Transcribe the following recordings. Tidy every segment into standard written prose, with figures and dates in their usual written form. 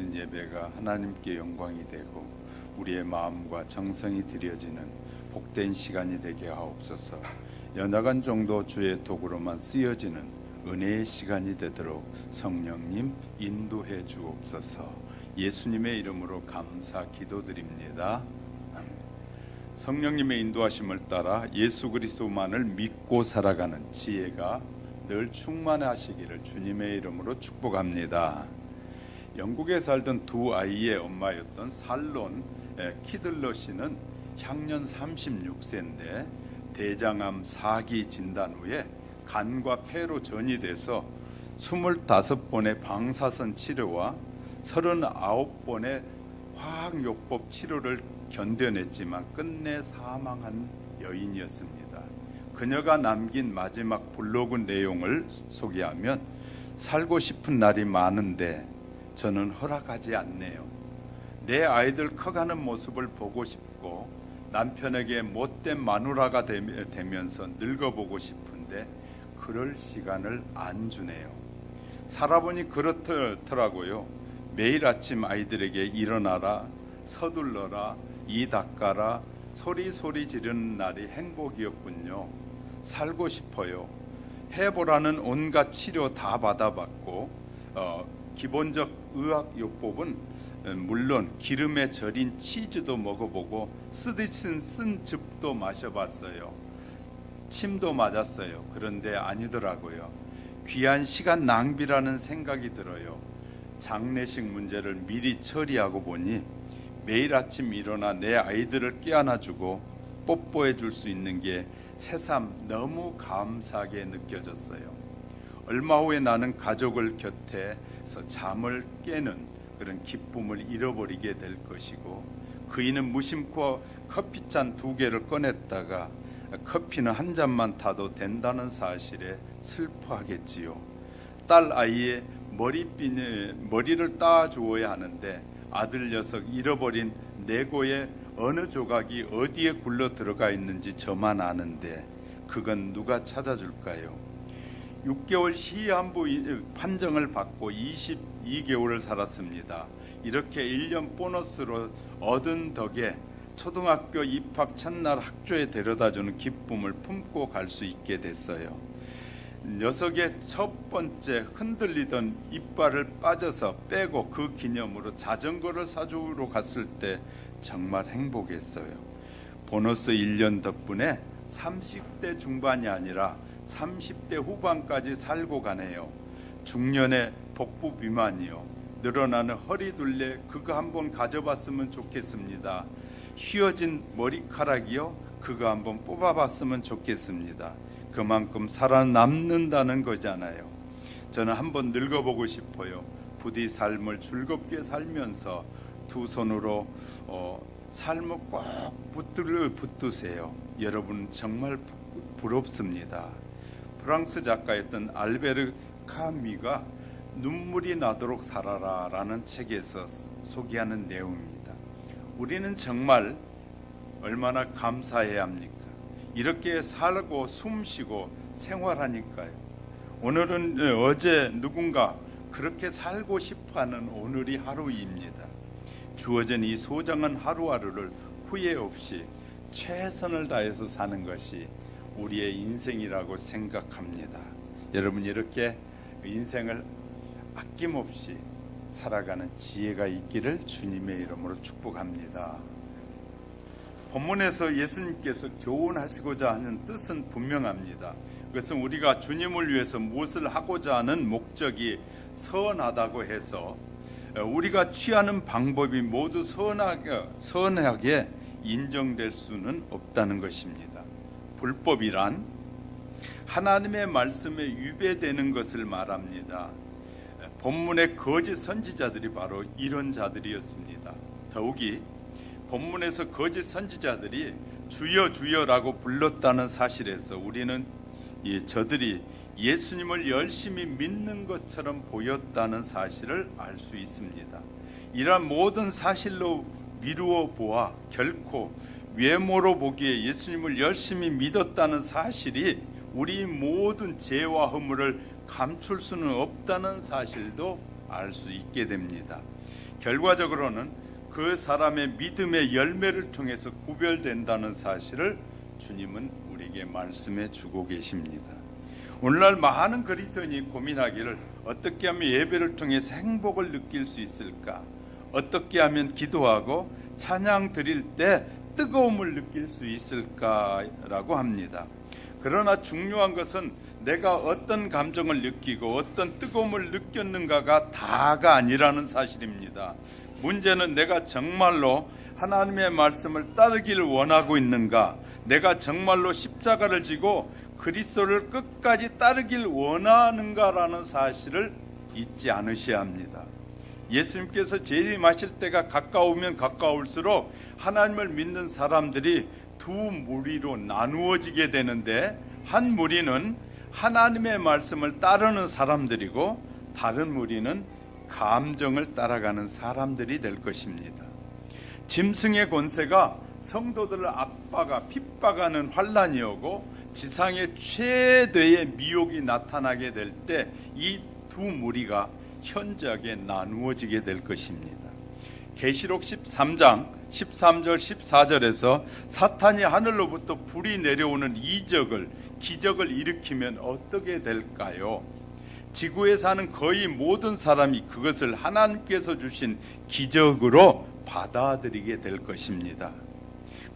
드리는 예배가 하나님께 영광이 되고 우리의 마음과 정성이 드려지는 복된 시간이 되게 하옵소서. 연약한 정도 주의 도구로만 쓰여지는 은혜의 시간이 되도록 성령님 인도해 주옵소서. 예수님의 이름으로 감사 기도드립니다. 아멘. 성령님의 인도하심을 따라 예수 그리스도만을 믿고 살아가는 지혜가 늘 충만하시기를 주님의 이름으로 축복합니다. 영국에 살던 두 아이의 엄마였던 살론 키들러 씨는 향년 36세인데 대장암 4기 진단 후에 간과 폐로 전이돼서 25번의 방사선 치료와 39번의 화학요법 치료를 견뎌냈지만 끝내 사망한 여인이었습니다. 그녀가 남긴 마지막 블로그 내용을 소개하면 살고 싶은 날이 많은데 저는 허락하지 않네요. 내 아이들 커가는 모습을 보고 싶고 남편에게 못된 마누라가 되면서 늙어보고 싶은데 그럴 시간을 안 주네요. 살아보니 그렇더라고요. 매일 아침 아이들에게 일어나라, 서둘러라, 이 닦아라, 소리 지르는 날이 행복이었군요. 살고 싶어요. 해보라는 온갖 치료 다 받아봤고 기본적 의학요법은 물론 기름에 절인 치즈도 먹어보고 쓰디쓴 쓴 즙도 마셔봤어요. 침도 맞았어요. 그런데 아니더라고요. 귀한 시간 낭비라는 생각이 들어요. 장례식 문제를 미리 처리하고 보니 매일 아침 일어나 내 아이들을 깨안아주고 뽀뽀해 줄 수 있는 게 새삼 너무 감사하게 느껴졌어요. 얼마 후에 나는 가족을 곁에서 잠을 깨는 그런 기쁨을 잃어버리게 될 것이고 그이는 무심코 커피잔 2개를 꺼냈다가 커피는 한 잔만 타도 된다는 사실에 슬퍼하겠지요. 딸 아이의 머리를 따주어야 하는데 아들 녀석 잃어버린 레고의 어느 조각이 어디에 굴러 들어가 있는지 저만 아는데 그건 누가 찾아줄까요? 6개월 시한부 판정을 받고 22개월을 살았습니다. 이렇게 1년 보너스로 얻은 덕에 초등학교 입학 첫날 학교에 데려다주는 기쁨을 품고 갈 수 있게 됐어요. 녀석의 첫 번째 흔들리던 이빨을 빠져서 빼고 그 기념으로 자전거를 사주러 갔을 때 정말 행복했어요. 보너스 1년 덕분에 30대 중반이 아니라 30대 후반까지 살고 가네요. 중년의 복부 비만이요. 늘어나는 허리둘레 그거 한번 가져봤으면 좋겠습니다. 휘어진 머리카락이요. 그거 한번 뽑아봤으면 좋겠습니다. 그만큼 살아남는다는 거잖아요. 저는 한번 늙어보고 싶어요. 부디 삶을 즐겁게 살면서 두 손으로 삶을 꼭 붙드세요. 여러분 정말 부럽습니다. 프랑스 작가였던 알베르 카미가 눈물이 나도록 살아라 라는 책에서 소개하는 내용입니다. 우리는 정말 얼마나 감사해야 합니까? 이렇게 살고 숨쉬고 생활하니까요. 오늘은 어제 누군가 그렇게 살고 싶어하는 오늘이 하루입니다. 주어진 이 소중한 하루하루를 후회 없이 최선을 다해서 사는 것이 우리의 인생이라고 생각합니다. 여러분 이렇게 인생을 아낌없이 살아가는 지혜가 있기를 주님의 이름으로 축복합니다. 본문에서 예수님께서 교훈하시고자 하는 뜻은 분명합니다. 그것은 우리가 주님을 위해서 무엇을 하고자 하는 목적이 선하다고 해서 우리가 취하는 방법이 모두 선하게 인정될 수는 없다는 것입니다. 불법이란 하나님의 말씀에 위배되는 것을 말합니다. 본문의 거짓 선지자들이 바로 이런 자들이었습니다. 더욱이 본문에서 거짓 선지자들이 주여 주여라고 불렀다는 사실에서 우리는 저들이 예수님을 열심히 믿는 것처럼 보였다는 사실을 알 수 있습니다. 이러한 모든 사실로 미루어 보아 결코 외모로 보기에 예수님을 열심히 믿었다는 사실이 우리 모든 죄와 허물을 감출 수는 없다는 사실도 알 수 있게 됩니다. 결과적으로는 그 사람의 믿음의 열매를 통해서 구별된다는 사실을 주님은 우리에게 말씀해 주고 계십니다. 오늘날 많은 그리스도인이 고민하기를 어떻게 하면 예배를 통해서 행복을 느낄 수 있을까? 어떻게 하면 기도하고 찬양 드릴 때 뜨거움을 느낄 수 있을까라고 합니다. 그러나 중요한 것은 내가 어떤 감정을 느끼고 어떤 뜨거움을 느꼈는가가 다가 아니라는 사실입니다. 문제는 내가 정말로 하나님의 말씀을 따르기를 원하고 있는가, 내가 정말로 십자가를 지고 그리스도를 끝까지 따르길 원하는가라는 사실을 잊지 않으셔야 합니다. 예수님께서 재림하실 때가 가까우면 가까울수록 하나님을 믿는 사람들이 두 무리로 나누어지게 되는데, 한 무리는 하나님의 말씀을 따르는 사람들이고 다른 무리는 감정을 따라가는 사람들이 될 것입니다. 짐승의 권세가 성도들을 압박하 핍박하는 환란이 오고 지상의 최대의 미혹이 나타나게 될 때 이 두 무리가 현저하게 나누어지게 될 것입니다. 계시록 13장 13절 14절에서 사탄이 하늘로부터 불이 내려오는 기적을 일으키면 어떻게 될까요? 지구에 사는 거의 모든 사람이 그것을 하나님께서 주신 기적으로 받아들이게 될 것입니다.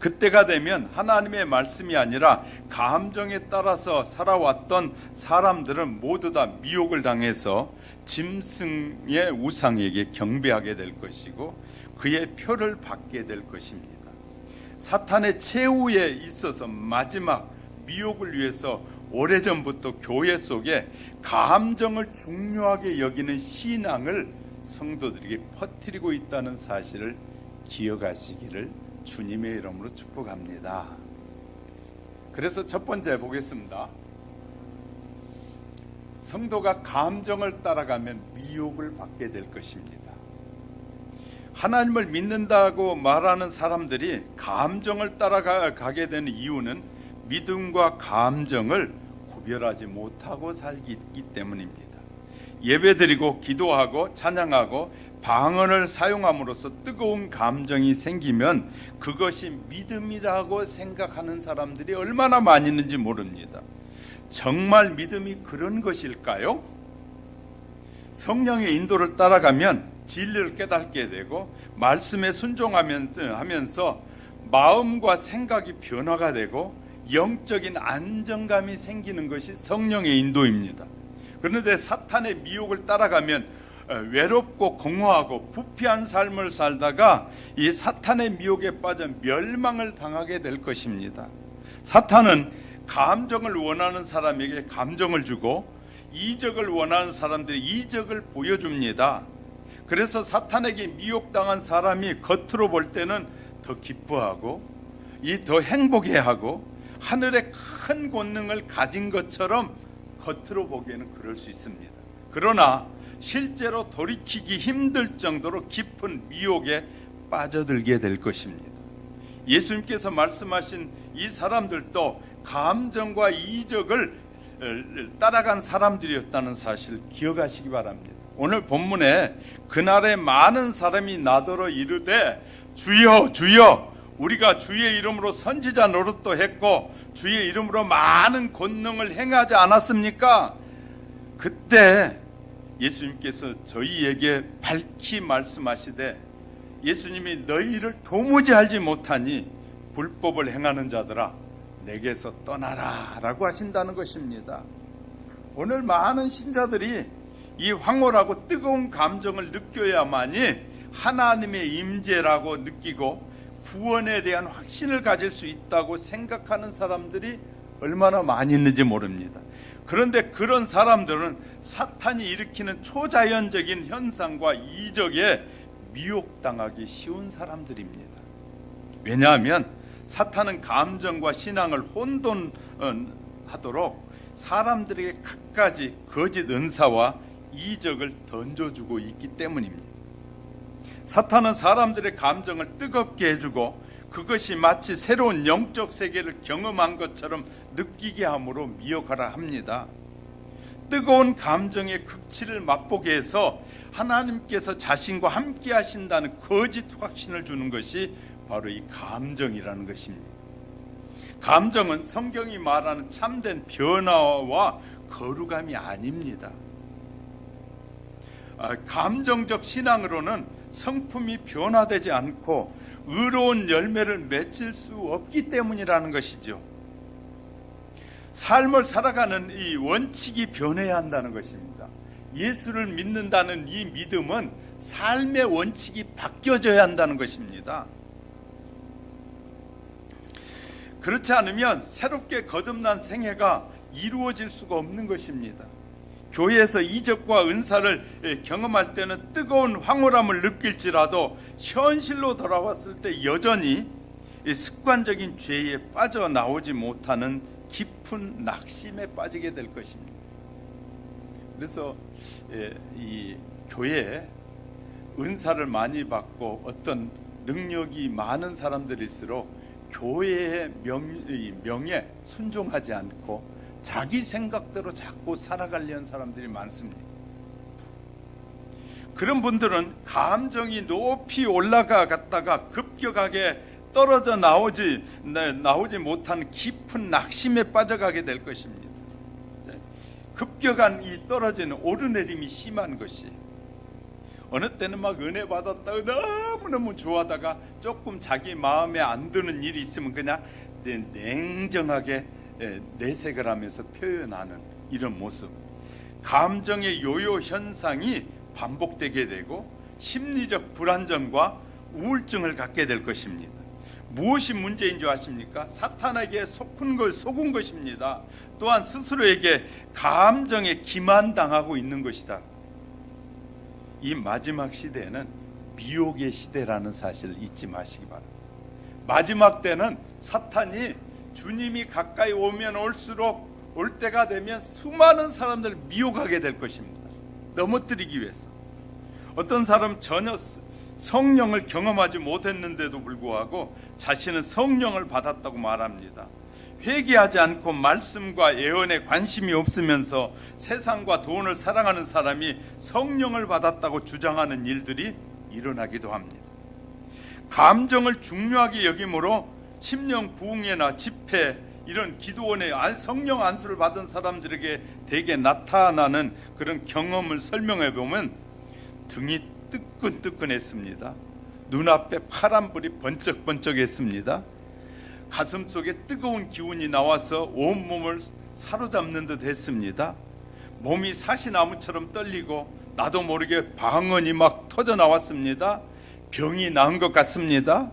그때가 되면 하나님의 말씀이 아니라 감정에 따라서 살아왔던 사람들은 모두 다 미혹을 당해서 짐승의 우상에게 경배하게 될 것이고 그의 표를 받게 될 것입니다. 사탄의 최후에 있어서 마지막 미혹을 위해서 오래전부터 교회 속에 감정을 중요하게 여기는 신앙을 성도들에게 퍼뜨리고 있다는 사실을 기억하시기를 주님의 이름으로 축복합니다. 그래서 첫 번째 보겠습니다. 성도가 감정을 따라가면 미혹을 받게 될 것입니다. 하나님을 믿는다고 말하는 사람들이 감정을 따라가게 되는 이유는 믿음과 감정을 구별하지 못하고 살기 때문입니다. 예배드리고 기도하고 찬양하고 방언을 사용함으로써 뜨거운 감정이 생기면 그것이 믿음이라고 생각하는 사람들이 얼마나 많이 있는지 모릅니다. 정말 믿음이 그런 것일까요? 성령의 인도를 따라가면 진리를 깨닫게 되고 말씀에 순종하면서 마음과 생각이 변화가 되고 영적인 안정감이 생기는 것이 성령의 인도입니다. 그런데 사탄의 미혹을 따라가면 외롭고 공허하고 부패한 삶을 살다가 이 사탄의 미혹에 빠져 멸망을 당하게 될 것입니다. 사탄은 감정을 원하는 사람에게 감정을 주고 이적을 원하는 사람들이 이적을 보여줍니다. 그래서 사탄에게 미혹당한 사람이 겉으로 볼 때는 더 기뻐하고 더 행복해하고 하늘의 큰 권능을 가진 것처럼 겉으로 보기에는 그럴 수 있습니다. 그러나 실제로 돌이키기 힘들 정도로 깊은 미혹에 빠져들게 될 것입니다. 예수님께서 말씀하신 이 사람들도 감정과 이적을 따라간 사람들이었다는 사실을 기억하시기 바랍니다. 오늘 본문에 그날에 많은 사람이 나더러 이르되 주여 주여 우리가 주의 이름으로 선지자 노릇도 했고 주의 이름으로 많은 권능을 행하지 않았습니까? 그때 예수님께서 저희에게 밝히 말씀하시되 예수님이 너희를 도무지 알지 못하니 불법을 행하는 자들아 내게서 떠나라 라고 하신다는 것입니다. 오늘 많은 신자들이 이 황홀하고 뜨거운 감정을 느껴야만이 하나님의 임재라고 느끼고 구원에 대한 확신을 가질 수 있다고 생각하는 사람들이 얼마나 많이 있는지 모릅니다. 그런데 그런 사람들은 사탄이 일으키는 초자연적인 현상과 이적에 미혹당하기 쉬운 사람들입니다. 왜냐하면 사탄은 감정과 신앙을 혼돈하도록 사람들에게 갖가지 거짓 은사와 이적을 던져주고 있기 때문입니다. 사탄은 사람들의 감정을 뜨겁게 해주고 그것이 마치 새로운 영적 세계를 경험한 것처럼 느끼게 함으로 미혹하라 합니다. 뜨거운 감정의 극치를 맛보게 해서 하나님께서 자신과 함께 하신다는 거짓 확신을 주는 것이 바로 이 감정이라는 것입니다. 감정은 성경이 말하는 참된 변화와 거룩함이 아닙니다. 감정적 신앙으로는 성품이 변화되지 않고 의로운 열매를 맺을 수 없기 때문이라는 것이죠. 삶을 살아가는 이 원칙이 변해야 한다는 것입니다. 예수를 믿는다는 이 믿음은 삶의 원칙이 바뀌어져야 한다는 것입니다. 그렇지 않으면 새롭게 거듭난 생애가 이루어질 수가 없는 것입니다. 교회에서 이적과 은사를 경험할 때는 뜨거운 황홀함을 느낄지라도 현실로 돌아왔을 때 여전히 습관적인 죄에 빠져나오지 못하는 깊은 낙심에 빠지게 될 것입니다. 그래서 이 교회에 은사를 많이 받고 어떤 능력이 많은 사람들일수록 교회의 명에 순종하지 않고 자기 생각대로 자꾸 살아가려는 사람들이 많습니다. 그런 분들은 감정이 높이 올라갔다가 급격하게 떨어져 나오지 못한 깊은 낙심에 빠져가게 될 것입니다. 급격한 이 떨어지는 오르내림이 심한 것이, 어느 때는 막 은혜 받았다가 너무너무 좋아하다가 조금 자기 마음에 안 드는 일이 있으면 그냥 냉정하게 내색을 하면서 표현하는 이런 모습, 감정의 요요 현상이 반복되게 되고 심리적 불안정과 우울증을 갖게 될 것입니다. 무엇이 문제인 줄 아십니까? 사탄에게 속은 것입니다. 또한 스스로에게 감정에 기만당하고 있는 것이다. 이 마지막 시대에는 미혹의 시대라는 사실을 잊지 마시기 바랍니다. 마지막 때는 사탄이 주님이 가까이 오면 올수록 올 때가 되면 수많은 사람들을 미혹하게 될 것입니다. 넘어뜨리기 위해서. 어떤 사람 전혀 성령을 경험하지 못했는데도 불구하고 자신은 성령을 받았다고 말합니다. 회개하지 않고 말씀과 예언에 관심이 없으면서 세상과 돈을 사랑하는 사람이 성령을 받았다고 주장하는 일들이 일어나기도 합니다. 감정을 중요하게 여김으로 심령 부흥회나 집회, 이런 기도원에 성령 안수를 받은 사람들에게 대개 나타나는 그런 경험을 설명해 보면 등이 뜨끈뜨끈했습니다. 눈앞에 파란불이 번쩍번쩍했습니다. 가슴 속에 뜨거운 기운이 나와서 온몸을 사로잡는 듯 했습니다. 몸이 사시나무처럼 떨리고 나도 모르게 방언이 막 터져 나왔습니다. 병이 나은 것 같습니다.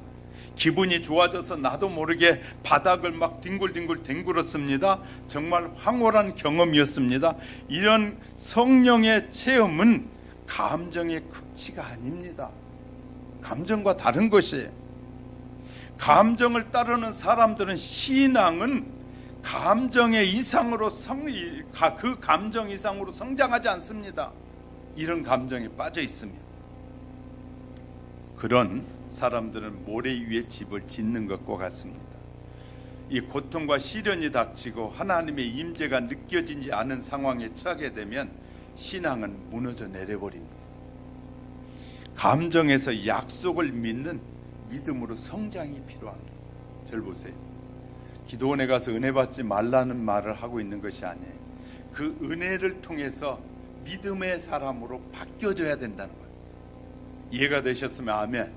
기분이 좋아져서 나도 모르게 바닥을 막 뒹굴뒹굴 뒹굴었습니다. 정말 황홀한 경험이었습니다. 이런 성령의 체험은 감정의 극치가 아닙니다. 감정과 다른 것이에요. 감정을 따르는 사람들은 신앙은 감정의 이상으로 그 감정 이상으로 성장하지 않습니다. 이런 감정에 빠져 있으면. 그런 사람들은 모래 위에 집을 짓는 것과 같습니다. 이 고통과 시련이 닥치고 하나님의 임재가 느껴지지 않은 상황에 처하게 되면 신앙은 무너져 내려버립니다. 감정에서 약속을 믿는 믿음으로 성장이 필요합니다. 절 보세요. 기도원에 가서 은혜 받지 말라는 말을 하고 있는 것이 아니에요. 그 은혜를 통해서 믿음의 사람으로 바뀌어져야 된다는 거예요. 이해가 되셨으면 아멘.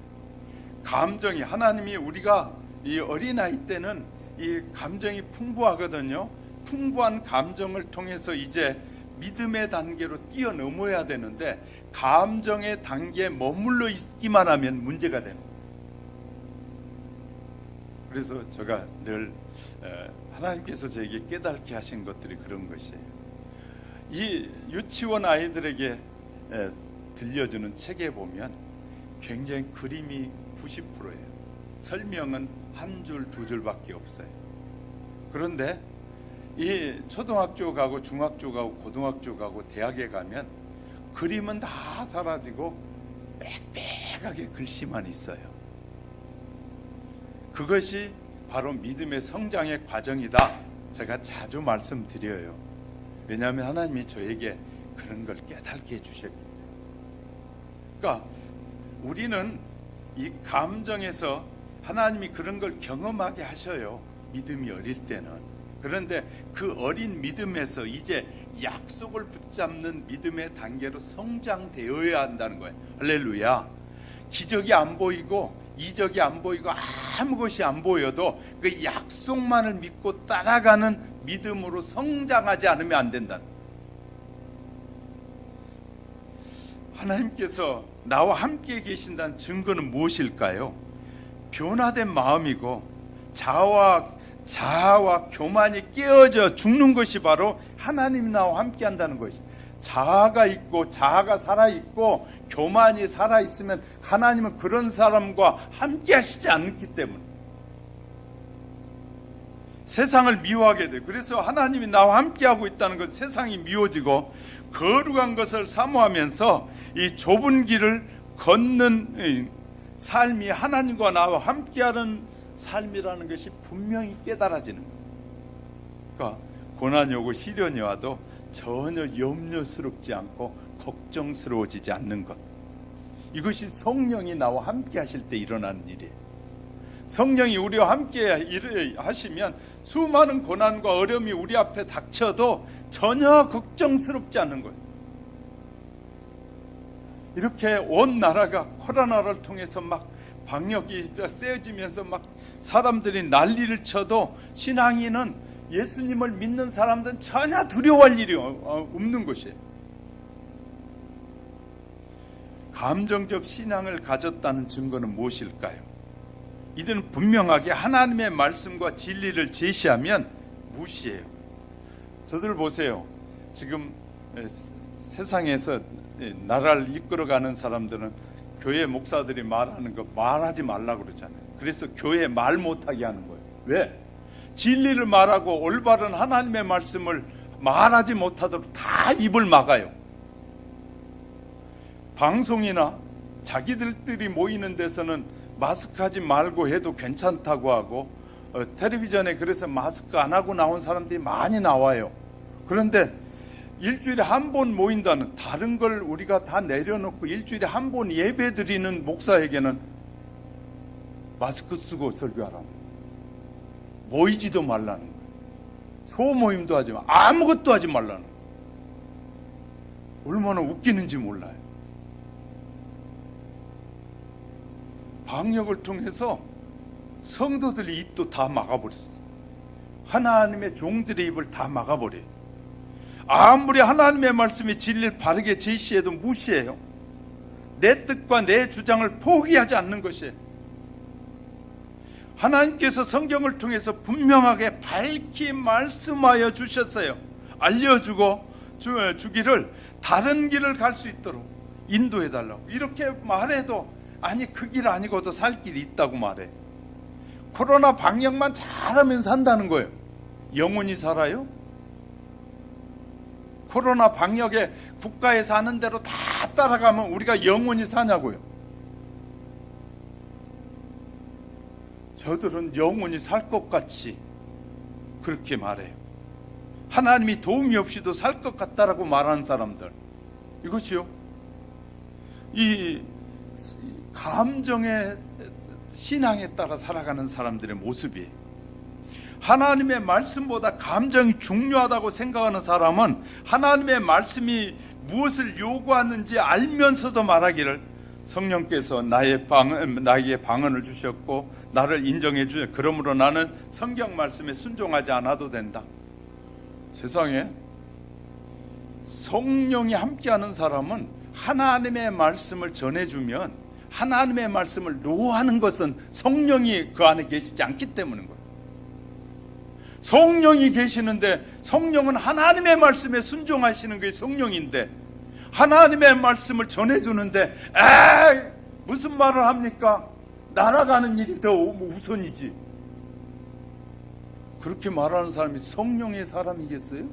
감정이, 하나님이 우리가 이 어린아이 때는 이 감정이 풍부하거든요. 풍부한 감정을 통해서 이제 믿음의 단계로 뛰어넘어야 되는데 감정의 단계에 머물러 있기만 하면 문제가 됩니다. 그래서 제가 늘 하나님께서 저에게 깨닫게 하신 것들이 그런 것이에요. 이 유치원 아이들에게 들려주는 책에 보면 굉장히 그림이 90%예요. 설명은 한 줄, 두 줄밖에 없어요. 그런데 이 초등학교 가고 중학교 가고 고등학교 가고 대학에 가면 그림은 다 사라지고 빽빽하게 글씨만 있어요. 그것이 바로 믿음의 성장의 과정이다. 제가 자주 말씀드려요. 왜냐하면 하나님이 저에게 그런 걸 깨닫게 해주셨기 때문에. 그러니까 우리는 이 감정에서 하나님이 그런 걸 경험하게 하셔요. 믿음이 어릴 때는. 그런데 그 어린 믿음에서 이제 약속을 붙잡는 믿음의 단계로 성장되어야 한다는 거예요. 할렐루야. 기적이 안 보이고 이적이 안 보이고 아무 것이 안 보여도 그 약속만을 믿고 따라가는 믿음으로 성장하지 않으면 안 된다. 하나님께서 나와 함께 계신다는 증거는 무엇일까요? 변화된 마음이고 자아와 교만이 깨어져 죽는 것이 바로 하나님이 나와 함께 한다는 것이. 자아가 있고 자아가 살아있고 교만이 살아있으면 하나님은 그런 사람과 함께 하시지 않기 때문에 세상을 미워하게 돼. 그래서 하나님이 나와 함께 하고 있다는 것, 세상이 미워지고 거룩한 것을 사모하면서 이 좁은 길을 걷는 삶이 하나님과 나와 함께하는 삶이라는 것이 분명히 깨달아지는 거예요. 그러니까 고난이 오고 시련이 와도 전혀 염려스럽지 않고 걱정스러워지지 않는 것, 이것이 성령이 나와 함께 하실 때 일어나는 일이에요. 성령이 우리와 함께 하시면 수많은 고난과 어려움이 우리 앞에 닥쳐도 전혀 걱정스럽지 않는 거예요. 이렇게 온 나라가 코로나를 통해서 막 방역이 세어지면서 막 사람들이 난리를 쳐도 신앙인은, 예수님을 믿는 사람들은 전혀 두려워할 일이 없는 것이에요. 감정적 신앙을 가졌다는 증거는 무엇일까요? 이들은 분명하게 하나님의 말씀과 진리를 제시하면 무시해요. 저들 보세요. 지금 세상에서 나라를 이끌어가는 사람들은 교회 목사들이 말하는 거 말하지 말라고 그러잖아요. 그래서 교회 말 못하게 하는 거예요. 왜? 진리를 말하고 올바른 하나님의 말씀을 말하지 못하도록 다 입을 막아요. 방송이나 자기들끼리 모이는 데서는 마스크 하지 말고 해도 괜찮다고 하고, 텔레비전에 그래서 마스크 안 하고 나온 사람들이 많이 나와요. 그런데 일주일에 한 번 모인다는, 다른 걸 우리가 다 내려놓고 일주일에 한 번 예배 드리는 목사에게는 마스크 쓰고 설교하라고, 모이지도 말라는 거예요. 소모임도 하지 마, 아무것도 하지 말라는 거예요. 얼마나 웃기는지 몰라요. 방역을 통해서 성도들의 입도 다 막아버렸어요. 하나님의 종들의 입을 다 막아버려요. 아무리 하나님의 말씀이 진리를 바르게 제시해도 무시해요. 내 뜻과 내 주장을 포기하지 않는 것이에요. 하나님께서 성경을 통해서 분명하게 밝히 말씀하여 주셨어요. 알려주고 주기를 다른 길을 갈 수 있도록 인도해달라고. 이렇게 말해도 아니 그 길 아니고도 살 길이 있다고 말해. 코로나 방역만 잘하면 산다는 거예요. 영원히 살아요? 코로나 방역에 국가에서 하는 대로 다 따라가면 우리가 영원히 사냐고요. 저들은 영원히 살 것 같이 그렇게 말해요. 하나님이 도움이 없이도 살 것 같다라고 말하는 사람들, 이것이요, 이 감정의 신앙에 따라 살아가는 사람들의 모습이에요. 하나님의 말씀보다 감정이 중요하다고 생각하는 사람은 하나님의 말씀이 무엇을 요구하는지 알면서도 말하기를, 성령께서 나에게 방언을 주셨고 나를 인정해 주셨고 그러므로 나는 성경 말씀에 순종하지 않아도 된다. 세상에 성령이 함께하는 사람은 하나님의 말씀을 전해주면, 하나님의 말씀을 노하는 것은 성령이 그 안에 계시지 않기 때문인 거예요. 성령이 계시는데, 성령은 하나님의 말씀에 순종하시는 게 성령인데, 하나님의 말씀을 전해주는데 무슨 말을 합니까? 날아가는 일이 더 우선이지. 그렇게 말하는 사람이 성령의 사람이겠어요?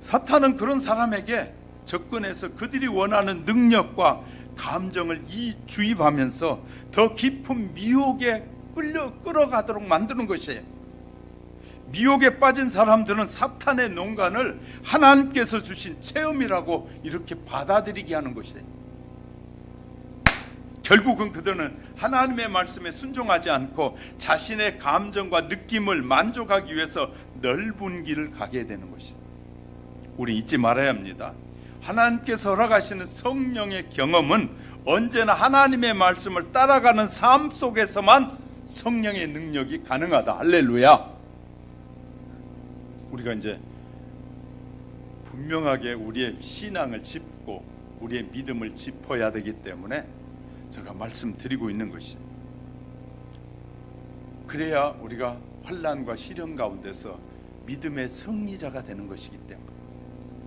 사탄은 그런 사람에게 접근해서 그들이 원하는 능력과 감정을 주입하면서 더 깊은 미혹에 끌어가도록 만드는 것이에요. 미혹에 빠진 사람들은 사탄의 농간을 하나님께서 주신 체험이라고 이렇게 받아들이게 하는 것이에요. 결국은 그들은 하나님의 말씀에 순종하지 않고 자신의 감정과 느낌을 만족하기 위해서 넓은 길을 가게 되는 것이에요. 우리 잊지 말아야 합니다. 하나님께서 허락하시는 성령의 경험은 언제나 하나님의 말씀을 따라가는 삶 속에서만 성령의 능력이 가능하다. 할렐루야. 우리가 이제 분명하게 우리의 신앙을 짚고 우리의 믿음을 짚어야 되기 때문에 제가 말씀드리고 있는 것이, 그래야 우리가 환난과 시련 가운데서 믿음의 승리자가 되는 것이기 때문에.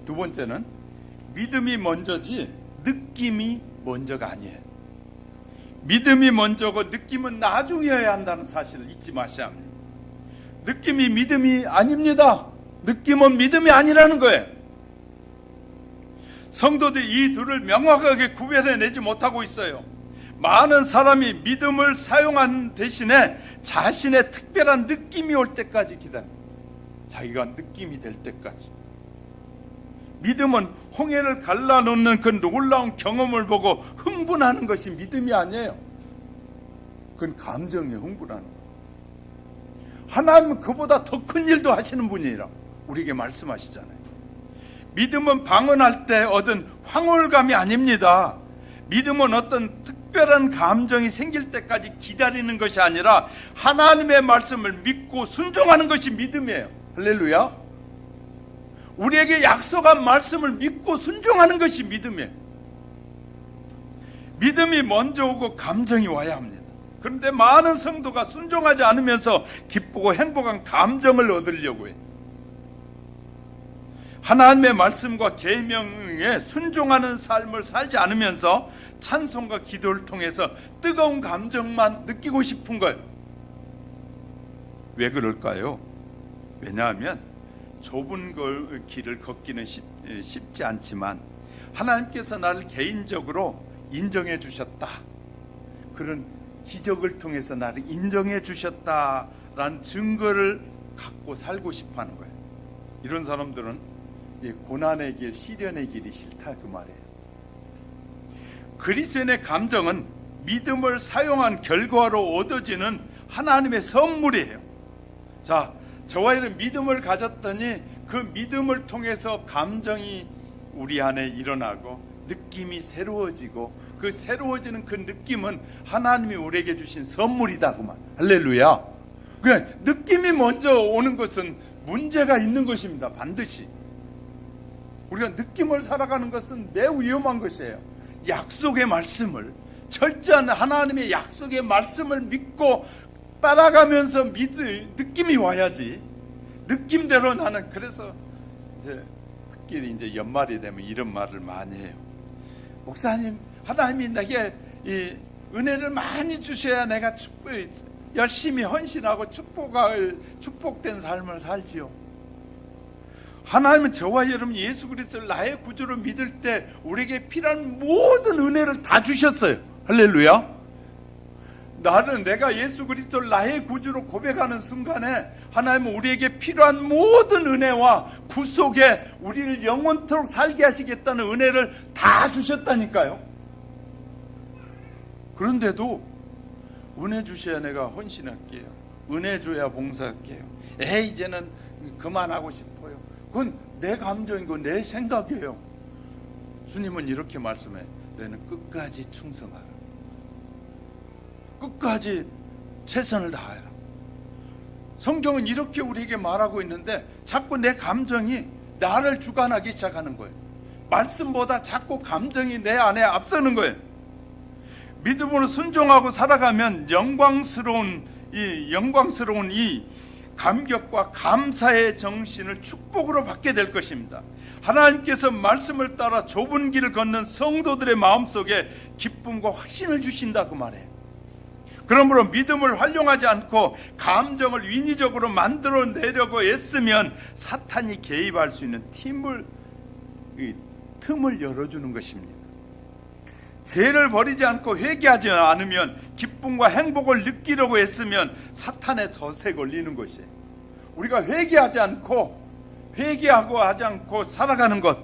두 번째는 믿음이 먼저지 느낌이 먼저가 아니에요. 믿음이 먼저고 느낌은 나중이어야 한다는 사실을 잊지 마셔야 합니다. 느낌이 믿음이 아닙니다. 느낌은 믿음이 아니라는 거예요. 성도들이 이 둘을 명확하게 구별해내지 못하고 있어요. 많은 사람이 믿음을 사용한 대신에 자신의 특별한 느낌이 올 때까지 기다립니다. 자기가 느낌이 될 때까지. 믿음은 홍해를 갈라놓는 그 놀라운 경험을 보고 흥분하는 것이 믿음이 아니에요. 그건 감정에 흥분하는 거예요. 하나님은 그보다 더 큰 일도 하시는 분이라 우리에게 말씀하시잖아요. 믿음은 방언할 때 얻은 황홀감이 아닙니다. 믿음은 어떤 특별한 감정이 생길 때까지 기다리는 것이 아니라 하나님의 말씀을 믿고 순종하는 것이 믿음이에요. 할렐루야. 우리에게 약속한 말씀을 믿고 순종하는 것이 믿음이에요. 믿음이 먼저 오고 감정이 와야 합니다. 그런데 많은 성도가 순종하지 않으면서 기쁘고 행복한 감정을 얻으려고 해요. 하나님의 말씀과 계명에 순종하는 삶을 살지 않으면서 찬송과 기도를 통해서 뜨거운 감정만 느끼고 싶은 거예요. 왜 그럴까요? 왜냐하면 좁은 길을 걷기는 쉽지 않지만 하나님께서 나를 개인적으로 인정해 주셨다. 그런 기적을 통해서 나를 인정해 주셨다라는 증거를 갖고 살고 싶어 하는 거예요. 이런 사람들은 고난의 길, 시련의 길이 싫다 그 말이에요. 그리스도인의 감정은 믿음을 사용한 결과로 얻어지는 하나님의 선물이에요. 자, 저와 여러분 믿음을 가졌더니 그 믿음을 통해서 감정이 우리 안에 일어나고 느낌이 새로워지고 그 새로워지는 그 느낌은 하나님이 우리에게 주신 선물이다 그 말. 할렐루야. 그냥 느낌이 먼저 오는 것은 문제가 있는 것입니다. 반드시 우리가 느낌을 살아가는 것은 매우 위험한 것이에요. 약속의 말씀을, 철저한 하나님의 약속의 말씀을 믿고 따라가면서 느낌이 와야지. 느낌대로 나는, 그래서 이제 특히 이제 연말이 되면 이런 말을 많이 해요. 목사님, 하나님이 내게 이 은혜를 많이 주셔야 내가 열심히 헌신하고 축복된 삶을 살지요. 하나님은 저와 여러분 예수 그리스도를 나의 구주로 믿을 때 우리에게 필요한 모든 은혜를 다 주셨어요. 할렐루야. 내가 예수 그리스도를 나의 구주로 고백하는 순간에 하나님은 우리에게 필요한 모든 은혜와 구속에 우리를 영원토록 살게 하시겠다는 은혜를 다 주셨다니까요. 그런데도 은혜 주셔야 내가 헌신할게요. 은혜 줘야 봉사할게요. 이제는 그만하고 싶어요. 그건 내 감정이고 내 생각이에요. 주님은 이렇게 말씀해. 너는 끝까지 충성하라. 끝까지 최선을 다하라. 성경은 이렇게 우리에게 말하고 있는데 자꾸 내 감정이 나를 주관하기 시작하는 거예요. 말씀보다 자꾸 감정이 내 안에 앞서는 거예요. 믿음으로 순종하고 살아가면 영광스러운 이 감격과 감사의 정신을 축복으로 받게 될 것입니다. 하나님께서 말씀을 따라 좁은 길을 걷는 성도들의 마음속에 기쁨과 확신을 주신다 그 말이에요. 그러므로 믿음을 활용하지 않고 감정을 인위적으로 만들어내려고 애쓰면 사탄이 개입할 수 있는 틈을 열어주는 것입니다. 죄를 버리지 않고 회개하지 않으면 기쁨과 행복을 느끼려고 애쓰면 사탄의 덫에 걸리는 것이에요. 우리가 회개하고 하지 않고 살아가는 것,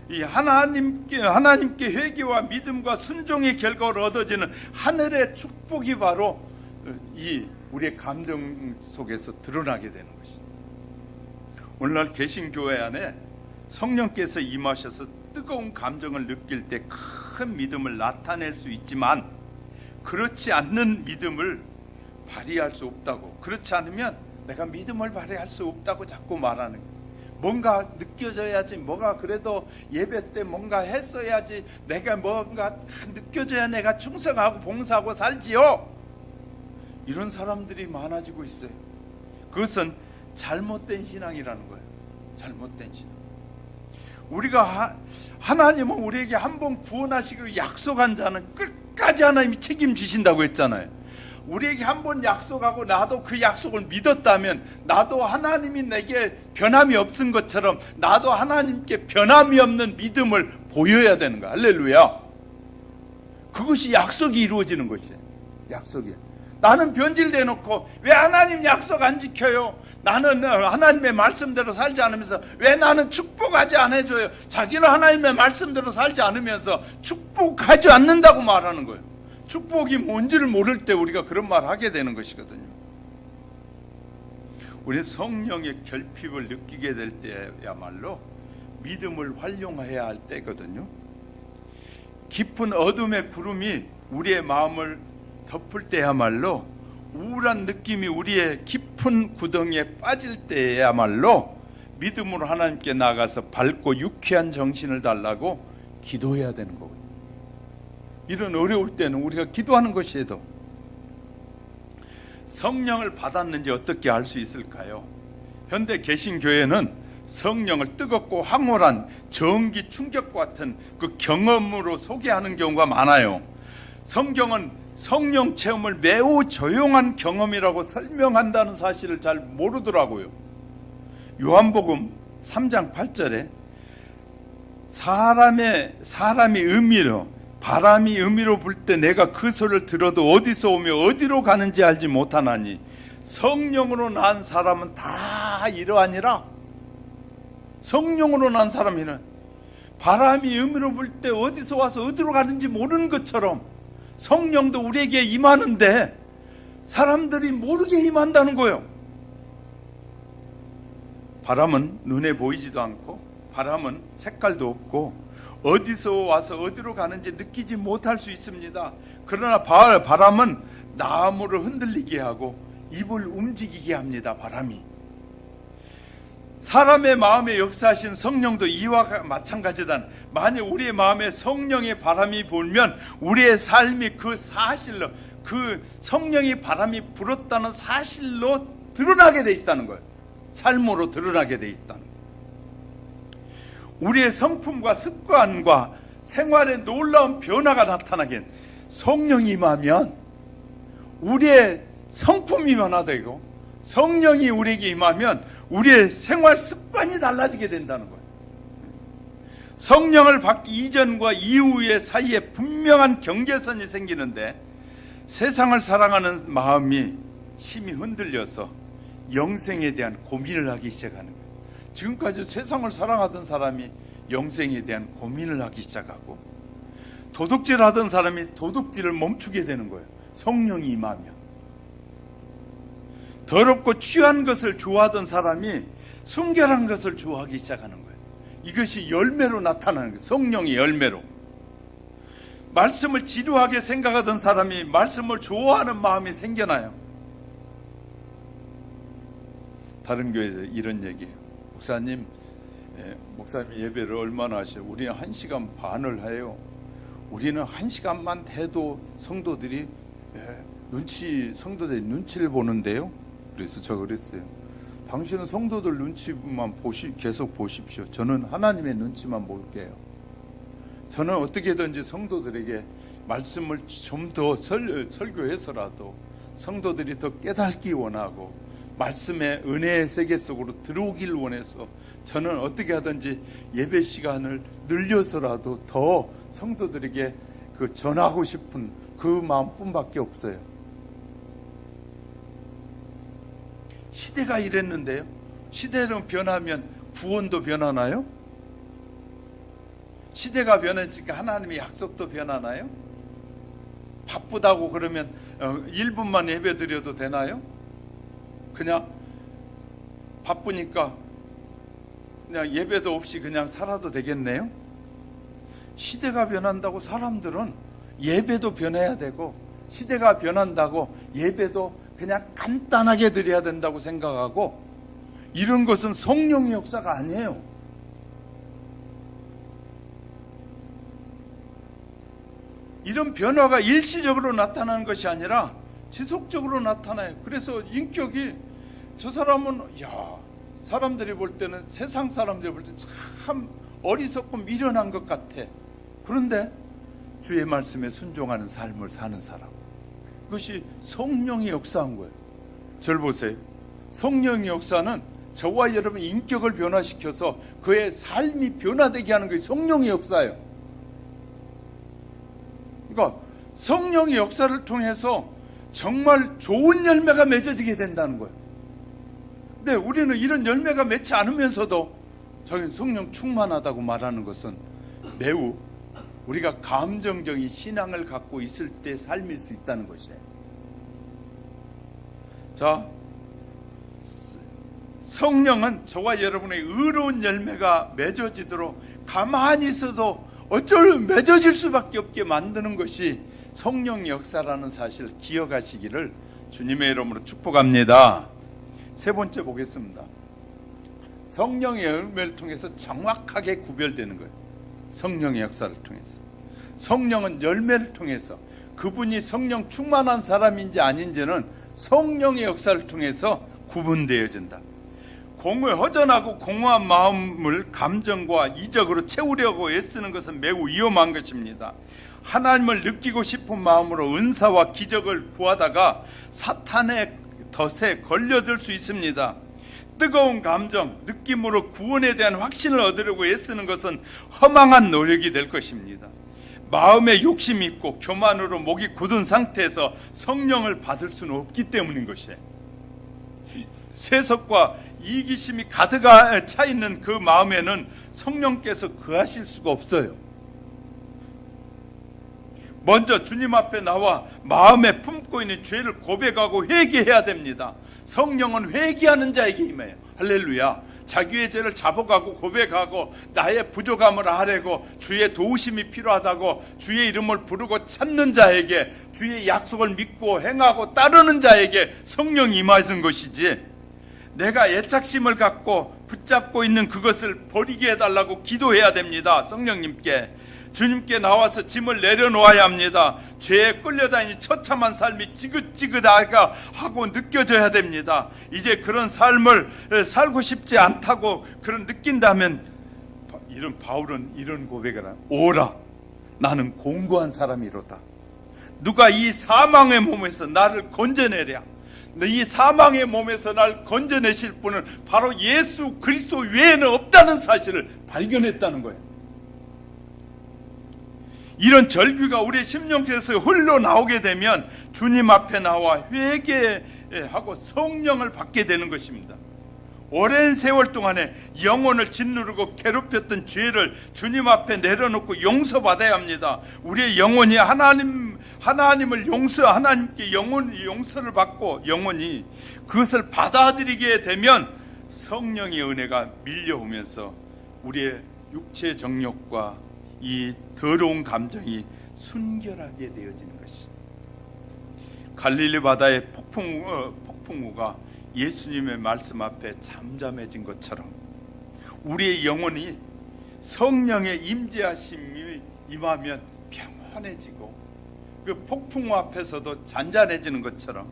이 하나님께 회개와 믿음과 순종의 결과로 얻어지는 하늘의 축복이 바로 이 우리의 감정 속에서 드러나게 되는 것입니다. 오늘날 개신교회 안에 성령께서 임하셔서 뜨거운 감정을 느낄 때 큰 믿음을 나타낼 수 있지만, 그렇지 않는 믿음을 발휘할 수 없다고, 그렇지 않으면 내가 믿음을 발휘할 수 없다고 자꾸 말하는 거예요. 뭔가 느껴져야지, 뭐가 그래도 예배 때 뭔가 했어야지, 내가 뭔가 느껴져야 내가 충성하고 봉사하고 살지요. 이런 사람들이 많아지고 있어요. 그것은 잘못된 신앙이라는 거예요. 잘못된 신앙. 하나님은 우리에게 한번 구원하시기로 약속한 자는 끝까지 하나님이 책임지신다고 했잖아요. 우리에게 한번 약속하고 나도 그 약속을 믿었다면, 나도 하나님이 내게 변함이 없은 것처럼 나도 하나님께 변함이 없는 믿음을 보여야 되는 거야. 할렐루야. 그것이 약속이 이루어지는 것이에요. 약속이. 나는 변질돼 놓고 왜 하나님 약속 안 지켜요? 나는 하나님의 말씀대로 살지 않으면서 왜 나는 축복하지 않아줘요? 자기는 하나님의 말씀대로 살지 않으면서 축복하지 않는다고 말하는 거예요. 축복이 뭔지를 모를 때 우리가 그런 말 하게 되는 것이거든요. 우리 성령의 결핍을 느끼게 될 때야말로 믿음을 활용해야 할 때거든요. 깊은 어둠의 구름이 우리의 마음을 덮을 때야말로, 우울한 느낌이 우리의 깊은 구덩이에 빠질 때야말로 믿음으로 하나님께 나가서 밝고 유쾌한 정신을 달라고 기도해야 되는 거거든요. 이런 어려울 때는 우리가 기도하는 것이에도 성령을 받았는지 어떻게 알 수 있을까요? 현대 개신교회는 성령을 뜨겁고 황홀한 전기 충격 같은 그 경험으로 소개하는 경우가 많아요. 성경은 성령 체험을 매우 조용한 경험이라고 설명한다는 사실을 잘 모르더라고요. 요한복음 3장 8절에 바람이 의미로 불 때 내가 그 소리를 들어도 어디서 오며 어디로 가는지 알지 못하나니 성령으로 난 사람은 다 이러하니라. 성령으로 난 사람이는 바람이 의미로 불 때 어디서 와서 어디로 가는지 모르는 것처럼 성령도 우리에게 임하는데 사람들이 모르게 임한다는 거예요. 바람은 눈에 보이지도 않고, 바람은 색깔도 없고, 어디서 와서 어디로 가는지 느끼지 못할 수 있습니다. 그러나 바람은 나무를 흔들리게 하고 잎을 움직이게 합니다. 바람이. 사람의 마음에 역사하신 성령도 이와 마찬가지다. 만약 우리의 마음에 성령의 바람이 불면 우리의 삶이 그 사실로, 그 성령의 바람이 불었다는 사실로 드러나게 돼 있다는 거예요. 삶으로 드러나게 돼 있다는 거예요. 우리의 성품과 습관과 생활에 놀라운 변화가 나타나긴 성령이 임하면 우리의 성품이 변화되고, 성령이 우리에게 임하면 우리의 생활 습관이 달라지게 된다는 거예요. 성령을 받기 이전과 이후의 사이에 분명한 경계선이 생기는데, 세상을 사랑하는 마음이 심히 흔들려서 영생에 대한 고민을 하기 시작하는 거예요. 지금까지 세상을 사랑하던 사람이 영생에 대한 고민을 하기 시작하고, 도둑질하던 사람이 도둑질을 멈추게 되는 거예요. 성령이 임하면. 더럽고 취한 것을 좋아하던 사람이 순결한 것을 좋아하기 시작하는 거예요. 이것이 열매로 나타나는 거예요. 성령의 열매로. 말씀을 지루하게 생각하던 사람이 말씀을 좋아하는 마음이 생겨나요. 다른 교회에서 이런 얘기예요. 목사님 예배를 얼마나 하셔요? 우리는 1시간 반을 해요. 우리는 1시간만 해도 성도들이 눈치를 보는데요. 그래서 저 그랬어요. 당신은 성도들 눈치만 계속 보십시오. 저는 하나님의 눈치만 볼게요. 저는 어떻게든지 성도들에게 말씀을 좀 더 설교해서라도 성도들이 더 깨닫기 원하고 말씀의 은혜의 세계 속으로 들어오길 원해서 저는 어떻게 하든지 예배 시간을 늘려서라도 더 성도들에게 그 전하고 싶은 그 마음뿐밖에 없어요. 시대가 이랬는데요. 시대는 변하면 구원도 변하나요? 시대가 변했으니까 하나님의 약속도 변하나요? 바쁘다고 그러면 1분만 예배 드려도 되나요? 그냥 바쁘니까 그냥 예배도 없이 그냥 살아도 되겠네요? 시대가 변한다고 사람들은 예배도 변해야 되고, 시대가 변한다고 예배도 그냥 간단하게 드려야 된다고 생각하고, 이런 것은 성령의 역사가 아니에요. 이런 변화가 일시적으로 나타나는 것이 아니라 지속적으로 나타나요. 그래서 인격이, 저 사람은 사람들이 볼 때는, 세상 사람들이 볼 때 참 어리석고 미련한 것 같아. 그런데 주의 말씀에 순종하는 삶을 사는 사람, 그것이 성령이 역사한 거예요. 저를 보세요. 성령의 역사는 저와 여러분의 인격을 변화시켜서 그의 삶이 변화되게 하는 것이 성령의 역사예요. 그러니까 성령의 역사를 통해서 정말 좋은 열매가 맺어지게 된다는 거예요. 근데 우리는 이런 열매가 맺지 않으면서도 자기는 성령 충만하다고 말하는 것은 매우 우리가 감정적인 신앙을 갖고 있을 때 삶일 수 있다는 것이에요. 자, 성령은 저와 여러분의 의로운 열매가 맺어지도록 가만히 있어도 어쩔 맺어질 수밖에 없게 만드는 것이 성령의 역사라는 사실을 기억하시기를 주님의 이름으로 축복합니다. 세 번째 보겠습니다. 성령의 열매를 통해서 정확하게 구별되는 거예요. 성령의 역사를 통해서. 성령은 열매를 통해서, 그분이 성령 충만한 사람인지 아닌지는 성령의 역사를 통해서 구분되어진다. 허전하고 공허한 마음을 감정과 이적으로 채우려고 애쓰는 것은 매우 위험한 것입니다. 하나님을 느끼고 싶은 마음으로 은사와 기적을 구하다가 사탄의 덫에 걸려들 수 있습니다. 뜨거운 감정, 느낌으로 구원에 대한 확신을 얻으려고 애쓰는 것은 허망한 노력이 될 것입니다. 마음에 욕심이 있고 교만으로 목이 굳은 상태에서 성령을 받을 수는 없기 때문인 것이에요. 세속과 이기심이 가득 차 있는 그 마음에는 성령께서 거하실 수가 없어요. 먼저 주님 앞에 나와 마음에 품고 있는 죄를 고백하고 회개해야 됩니다. 성령은 회개하는 자에게 임해요. 할렐루야. 자기의 죄를 자복하고 고백하고 나의 부족함을 아뢰고 주의 도우심이 필요하다고 주의 이름을 부르고 찾는 자에게, 주의 약속을 믿고 행하고 따르는 자에게 성령이 임하는 것이지, 내가 애착심을 갖고 붙잡고 있는 그것을 버리게 해달라고 기도해야 됩니다. 성령님께, 주님께 나와서 짐을 내려놓아야 합니다. 죄에 끌려다니니 처참한 삶이 지긋지긋하가 하고 느껴져야 됩니다. 이제 그런 삶을 살고 싶지 않다고 그런 느낀다면, 이런 바울은 이런 고백을 합니다. 오라, 나는 공고한 사람이로다. 누가 이 사망의 몸에서 나를 건져내랴. 이 사망의 몸에서 날 건져내실 분은 바로 예수 그리스도 외에는 없다는 사실을 발견했다는 거예요. 이런 절규가 우리의 심령에서 흘러나오게 되면 주님 앞에 나와 회개하고 성령을 받게 되는 것입니다. 오랜 세월 동안에 영혼을 짓누르고 괴롭혔던 죄를 주님 앞에 내려놓고 용서받아야 합니다. 우리의 영혼이 하나님을 하나님께 용서를 받고 영혼이 그것을 받아들이게 되면 성령의 은혜가 밀려오면서 우리의 육체 정욕과 이 더러운 감정이 순결하게 되어지는 것이, 갈릴리 바다의 폭풍우가 예수님의 말씀 앞에 잠잠해진 것처럼 우리의 영혼이 성령의 임재하심이 임하면 평안해지고 그 폭풍우 앞에서도 잔잔해지는 것처럼,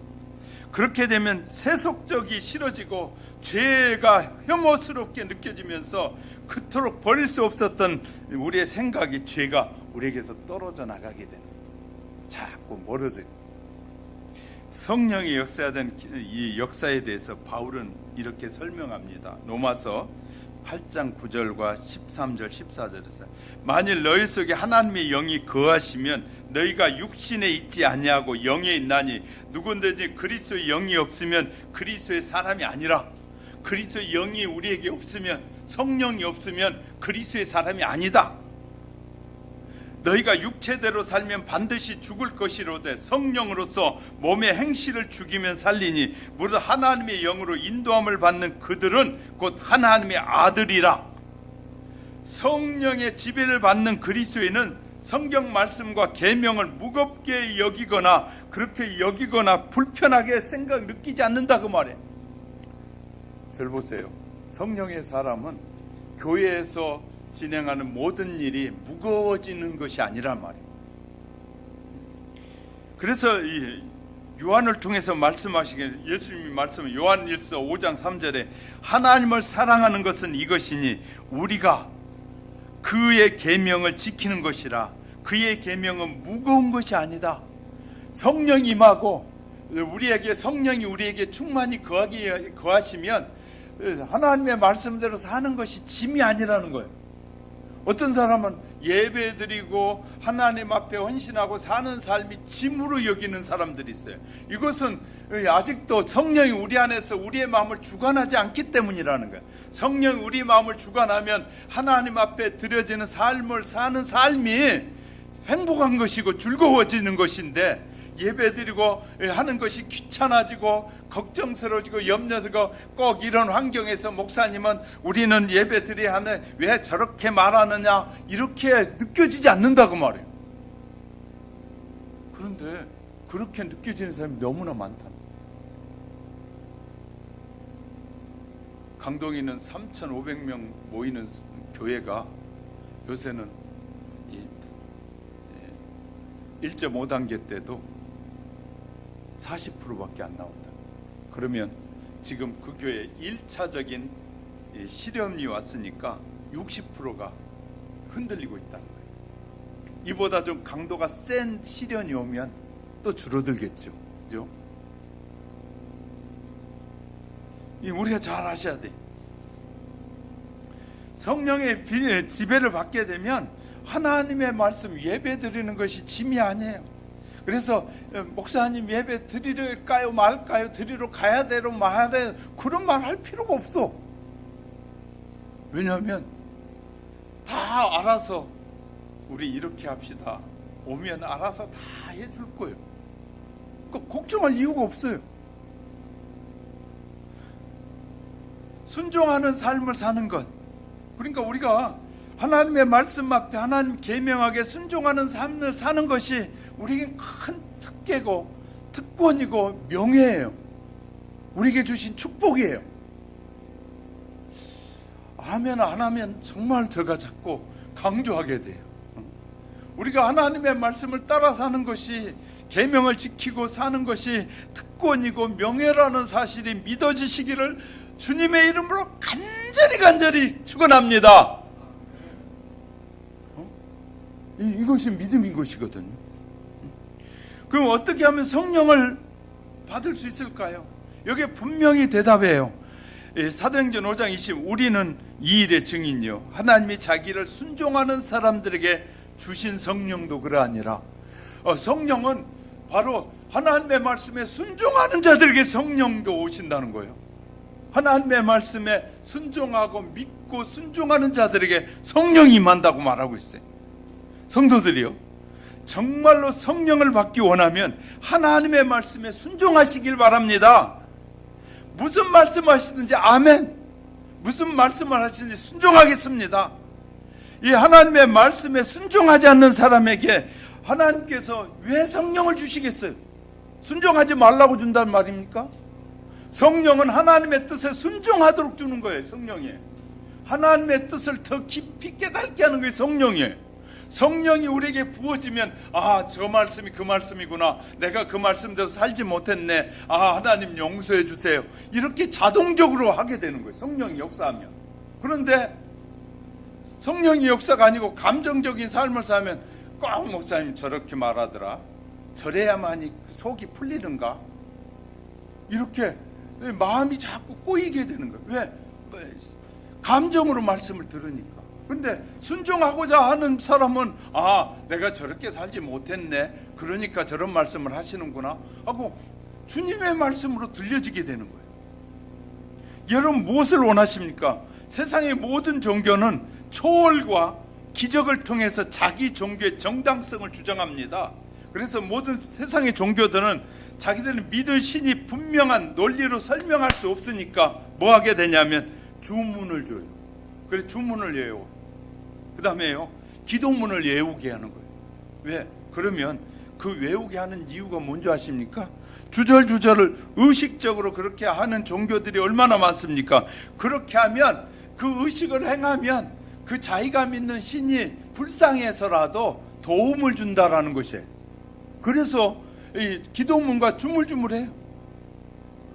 그렇게 되면 세속적이 싫어지고 죄가 혐오스럽게 느껴지면서 그토록 버릴 수 없었던 우리의 생각이, 죄가 우리에게서 떨어져 나가게 되는, 자꾸 멀어져. 성령이 역사하던 이 역사에 대해서 바울은 이렇게 설명합니다. 로마서 8장 9절과 13절 14절에서 만일 너희 속에 하나님의 영이 거하시면 너희가 육신에 있지 아니하고 영에 있나니 누구든지 그리스도의 영이 없으면 그리스도의 사람이 아니라. 그리스도의 영이 우리에게 없으면, 성령이 없으면 그리스도의 사람이 아니다. 너희가 육체대로 살면 반드시 죽을 것이로되 성령으로서 몸의 행실을 죽이면 살리니 무릇 하나님의 영으로 인도함을 받는 그들은 곧 하나님의 아들이라. 성령의 지배를 받는 그리스도인은 성경 말씀과 계명을 무겁게 여기거나 그렇게 여기거나 불편하게 느끼지 않는다 그 말이에요. 절 보세요. 성령의 사람은 교회에서 진행하는 모든 일이 무거워지는 것이 아니란 말이에요. 그래서 이 요한을 통해서 말씀하시기를, 예수님이 말씀은 요한일서 5장 3절에 하나님을 사랑하는 것은 이것이니 우리가 그의 계명을 지키는 것이라. 그의 계명은 무거운 것이 아니다. 성령이 임하고 성령이 우리에게 충만히 거하시면 하나님의 말씀대로 사는 것이 짐이 아니라는 거예요. 어떤 사람은 예배드리고 하나님 앞에 헌신하고 사는 삶이 짐으로 여기는 사람들이 있어요. 이것은 아직도 성령이 우리 안에서 우리의 마음을 주관하지 않기 때문이라는 거예요. 성령이 우리 마음을 주관하면 하나님 앞에 드려지는 삶을 사는 삶이 행복한 것이고 즐거워지는 것인데, 예배드리고 하는 것이 귀찮아지고 걱정스러워지고 염려스러워 꼭 이런 환경에서 목사님은 우리는 예배드려야 하는데 왜 저렇게 말하느냐 이렇게 느껴지지 않는다고 말해요. 그런데 그렇게 느껴지는 사람이 너무나 많다. 강동에는 3,500명 모이는 교회가 요새는 1.5단계 때도 40%밖에 안 나온다. 그러면 지금 그 교회에 1차적인 시련이 왔으니까 60%가 흔들리고 있다는 거예요. 이보다 좀 강도가 센 시련이 오면 또 줄어들겠죠. 그죠? 우리가 잘 아셔야 돼. 성령의 지배를 받게 되면 하나님의 말씀 예배 드리는 것이 짐이 아니에요. 그래서 목사님 예배 드릴까요 말까요, 드리러 가야 되로 말해야 돼, 그런 말 할 필요가 없어. 왜냐하면 다 알아서 우리 이렇게 합시다 오면 알아서 다 해줄 거예요. 걱정할 이유가 없어요. 순종하는 삶을 사는 것, 그러니까 우리가 하나님의 말씀 앞에 하나님 계명하게 순종하는 삶을 사는 것이 우리에게 큰 특혜고 특권이고 명예예요. 우리에게 주신 축복이에요. 하면 안 하면 정말 제가 자꾸 강조하게 돼요. 우리가 하나님의 말씀을 따라 사는 것이, 계명을 지키고 사는 것이 특권이고 명예라는 사실이 믿어지시기를 주님의 이름으로 간절히 축원합니다. 이것이 믿음인 것이거든요. 그럼 어떻게 하면 성령을 받을 수 있을까요? 여기에 분명히 대답해요. 사도행전 5장 20, 우리는 이 일의 증인이요 하나님이 자기를 순종하는 사람들에게 주신 성령도 그러하니라. 성령은 바로 하나님의 말씀에 순종하는 자들에게 성령도 오신다는 거예요. 하나님의 말씀에 순종하고 믿고 순종하는 자들에게 성령이 임한다고 말하고 있어요. 성도들이요, 정말로 성령을 받기 원하면 하나님의 말씀에 순종하시길 바랍니다. 무슨 말씀하시든지 아멘, 무슨 말씀을 하시든지 순종하겠습니다. 이 하나님의 말씀에 순종하지 않는 사람에게 하나님께서 왜 성령을 주시겠어요? 순종하지 말라고 준다는 말입니까? 성령은 하나님의 뜻에 순종하도록 주는 거예요. 성령이 하나님의 뜻을 더 깊이 깨닫게 하는 거예요. 성령이에요. 성령이 우리에게 부어지면 저 말씀이 그 말씀이구나, 내가 그 말씀대로 살지 못했네, 하나님 용서해 주세요, 이렇게 자동적으로 하게 되는 거예요. 성령이 역사하면. 그런데 성령이 역사가 아니고 감정적인 삶을 살면 꼭 목사님 저렇게 말하더라, 저래야만이 속이 풀리는가, 이렇게 마음이 자꾸 꼬이게 되는 거예요. 왜? 감정으로 말씀을 들으니까. 근데 순종하고자 하는 사람은 내가 저렇게 살지 못했네, 그러니까 저런 말씀을 하시는구나 하고 주님의 말씀으로 들려지게 되는 거예요. 여러분 무엇을 원하십니까? 세상의 모든 종교는 초월과 기적을 통해서 자기 종교의 정당성을 주장합니다. 그래서 모든 세상의 종교들은 자기들은 믿을 신이 분명한 논리로 설명할 수 없으니까 뭐 하게 되냐면 주문을 줘요. 그래서 주문을 외워. 그 다음에요, 기도문을 외우게 하는 거예요. 왜? 그러면 그 외우게 하는 이유가 뭔지 아십니까? 주절주절을 의식적으로 그렇게 하는 종교들이 얼마나 많습니까? 그렇게 하면, 그 의식을 행하면 그 자기가 믿는 신이 불쌍해서라도 도움을 준다라는 것이에요. 그래서 이 기도문과 주물주물해요.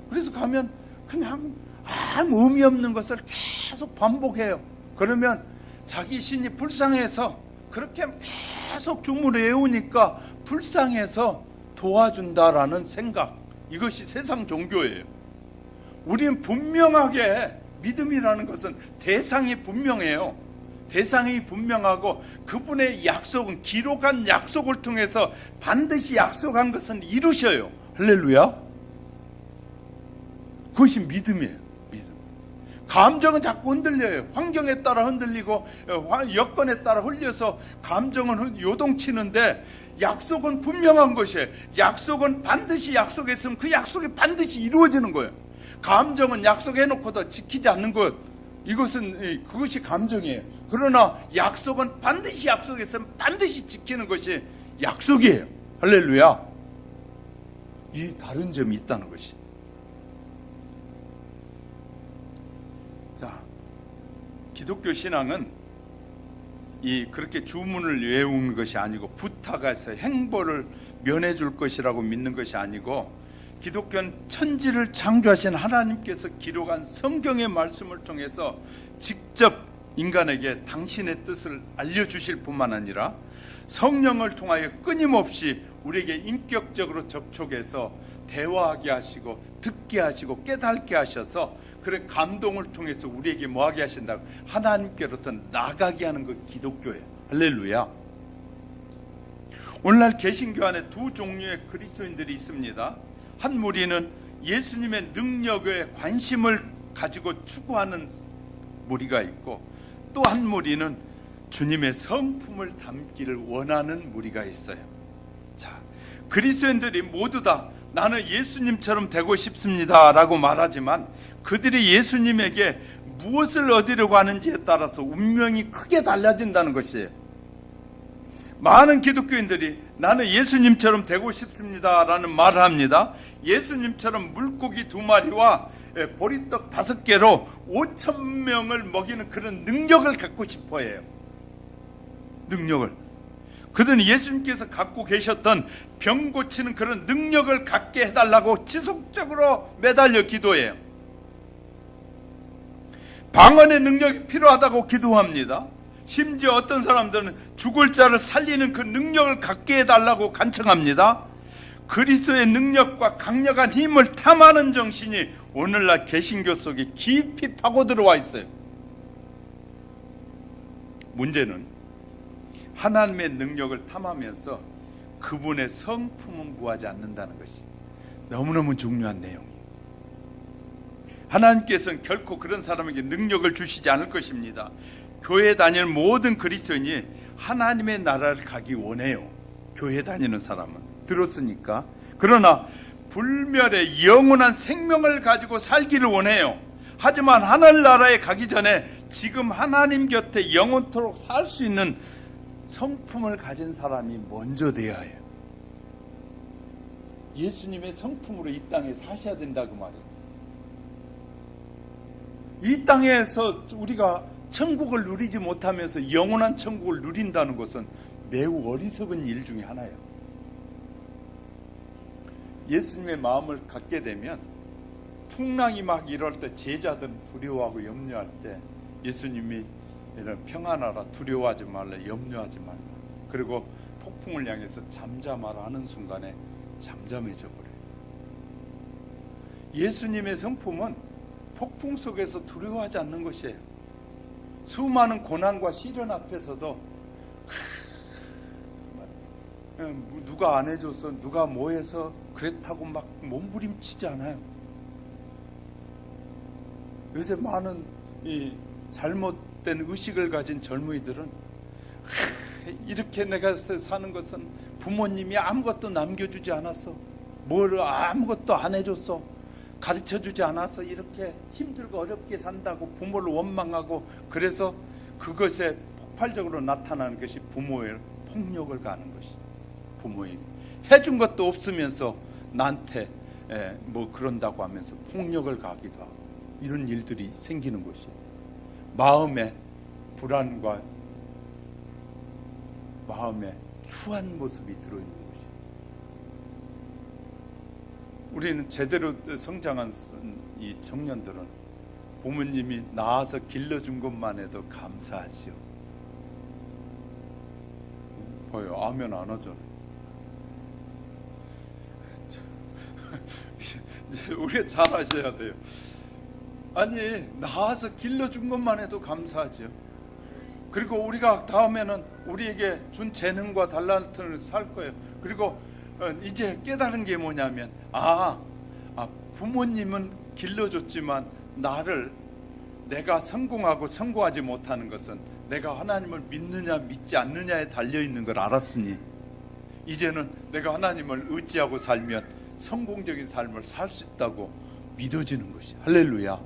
그래서 가면 그냥 아무 의미 없는 것을 계속 반복해요. 그러면 자기 신이 불쌍해서 그렇게 계속 주물을 외우니까 불쌍해서 도와준다라는 생각, 이것이 세상 종교예요. 우리는 분명하게, 믿음이라는 것은 대상이 분명해요. 대상이 분명하고 그분의 약속은, 기록한 약속을 통해서 반드시 약속한 것은 이루셔요. 할렐루야. 그것이 믿음이에요. 믿음. 감정은 자꾸 흔들려요. 환경에 따라 흔들리고 여건에 따라 흘려서 감정은 요동치는데, 약속은 분명한 것이에요. 약속은 반드시 약속했으면 그 약속이 반드시 이루어지는 거예요. 감정은 약속해놓고도 지키지 않는 것, 그것이 감정이에요. 그러나 약속은 반드시 약속했으면 반드시 지키는 것이 약속이에요. 할렐루야. 이 다른 점이 있다는 것이. 자, 기독교 신앙은 그렇게 주문을 외우는 것이 아니고, 부탁해서 행보를 면해줄 것이라고 믿는 것이 아니고, 기독교는 천지를 창조하신 하나님께서 기록한 성경의 말씀을 통해서 직접 인간에게 당신의 뜻을 알려주실 뿐만 아니라 성령을 통하여 끊임없이 우리에게 인격적으로 접촉해서 대화하게 하시고 듣게 하시고 깨닫게 하셔서, 그런 감동을 통해서 우리에게 뭐하게 하신다고? 하나님께로부터 나가게 하는 것, 기독교예요. 할렐루야. 오늘날 개신교 안에 두 종류의 그리스도인들이 있습니다. 한 무리는 예수님의 능력에 관심을 가지고 추구하는 무리가 있고, 또 한 무리는 주님의 성품을 담기를 원하는 무리가 있어요. 자, 그리스도인들이 모두 다 나는 예수님처럼 되고 싶습니다 라고 말하지만, 그들이 예수님에게 무엇을 얻으려고 하는지에 따라서 운명이 크게 달라진다는 것이에요. 많은 기독교인들이 나는 예수님처럼 되고 싶습니다 라는 말을 합니다. 예수님처럼 물고기 2마리와 보리떡 5개로 5,000명을 먹이는 그런 능력을 갖고 싶어 해요. 능력을. 그들은 예수님께서 갖고 계셨던 병 고치는 그런 능력을 갖게 해달라고 지속적으로 매달려 기도해요. 방언의 능력이 필요하다고 기도합니다. 심지어 어떤 사람들은 죽을 자를 살리는 그 능력을 갖게 해달라고 간청합니다. 그리스도의 능력과 강력한 힘을 탐하는 정신이 오늘날 개신교 속에 깊이 파고 들어와 있어요. 문제는 하나님의 능력을 탐하면서 그분의 성품은 구하지 않는다는 것이 너무너무 중요한 내용이에요. 하나님께서는 결코 그런 사람에게 능력을 주시지 않을 것입니다. 교회 다니는 모든 그리스도인이 하나님의 나라를 가기 원해요. 교회 다니는 사람은. 들었으니까. 그러나 불멸의 영원한 생명을 가지고 살기를 원해요. 하지만 하늘나라에 가기 전에 지금 하나님 곁에 영원토록 살 수 있는 성품을 가진 사람이 먼저 되어야 해요. 예수님의 성품으로 이 땅에 사셔야 된다고 말이에요. 이 땅에서 우리가 천국을 누리지 못하면서 영원한 천국을 누린다는 것은 매우 어리석은 일 중에 하나예요. 예수님의 마음을 갖게 되면 풍랑이 막 이럴 때 제자들은 두려워하고 염려할 때 예수님이 이런 평안하라, 두려워하지 말라, 염려하지 말라, 그리고 폭풍을 향해서 잠잠하라 하는 순간에 잠잠해져 버려요. 예수님의 성품은 폭풍 속에서 두려워하지 않는 것이에요. 수많은 고난과 시련 앞에서도 누가 안 해줘서 누가 뭐 해서 그랬다고 막 몸부림치지 않아요. 요새 많은 이 잘못된 의식을 가진 젊은이들은 이렇게 내가 사는 것은 부모님이 아무것도 남겨주지 않았어, 뭘 아무것도 안 해줬어, 가르쳐주지 않았어, 이렇게 힘들고 어렵게 산다고 부모를 원망하고, 그래서 그것에 폭발적으로 나타나는 것이 부모의 폭력을 가는 것이, 부모에게 해준 것도 없으면서 나한테 뭐 그런다고 하면서 폭력을 가기도 하고, 이런 일들이 생기는 것이 마음에 불안과 마음에 추한 모습이 들어있는 것이, 우리는 제대로 성장한 이 청년들은 부모님이 낳아서 길러준 것만 해도 감사하지요. 봐요, 아멘 안 하잖아요. 이제 우리가 잘 아셔야 돼요. 아니, 낳아서 길러준 것만 해도 감사하죠. 그리고 우리가 다음에는 우리에게 준 재능과 달란트를 살 거예요. 그리고 이제 깨달은 게 뭐냐면, 부모님은 길러줬지만 나를, 내가 성공하고 성공하지 못하는 것은 내가 하나님을 믿느냐 믿지 않느냐에 달려있는 걸 알았으니 이제는 내가 하나님을 의지하고 살면 성공적인 삶을 살 수 있다고 믿어지는 것이, 할렐루야.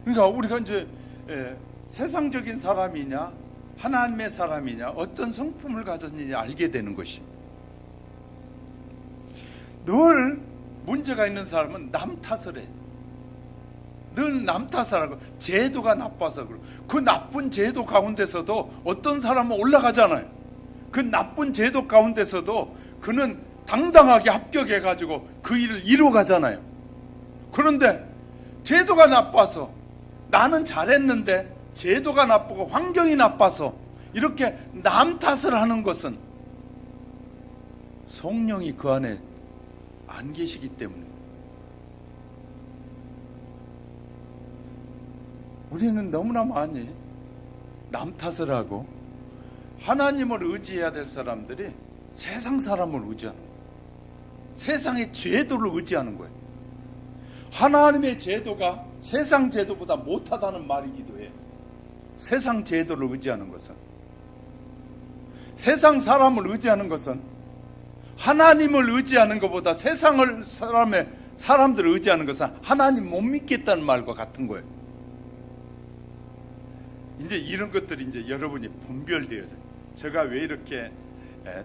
그러니까 우리가 이제 세상적인 사람이냐 하나님의 사람이냐 어떤 성품을 가졌느냐 알게 되는 것이, 늘 문제가 있는 사람은 남 탓을 해. 늘 남 탓을 하고 제도가 나빠서 그러고, 그 나쁜 제도 가운데서도 어떤 사람은 올라가잖아요. 그 나쁜 제도 가운데서도 그는 당당하게 합격해가지고 그 일을 이뤄가잖아요. 그런데 제도가 나빠서, 나는 잘했는데 제도가 나쁘고 환경이 나빠서 이렇게 남 탓을 하는 것은 성령이 그 안에 안 계시기 때문에, 우리는 너무나 많이 남 탓을 하고, 하나님을 의지해야 될 사람들이 세상 사람을 의지하는 거예요. 세상의 제도를 의지하는 거예요. 하나님의 제도가 세상 제도보다 못하다는 말이기도 해요. 세상 제도를 의지하는 것은, 세상 사람을 의지하는 것은 하나님을 의지하는 것보다 세상을 사람들을 의지하는 것은 하나님 못 믿겠다는 말과 같은 거예요. 이제 이런 것들이 이제 여러분이 분별되어져요. 제가 왜 이렇게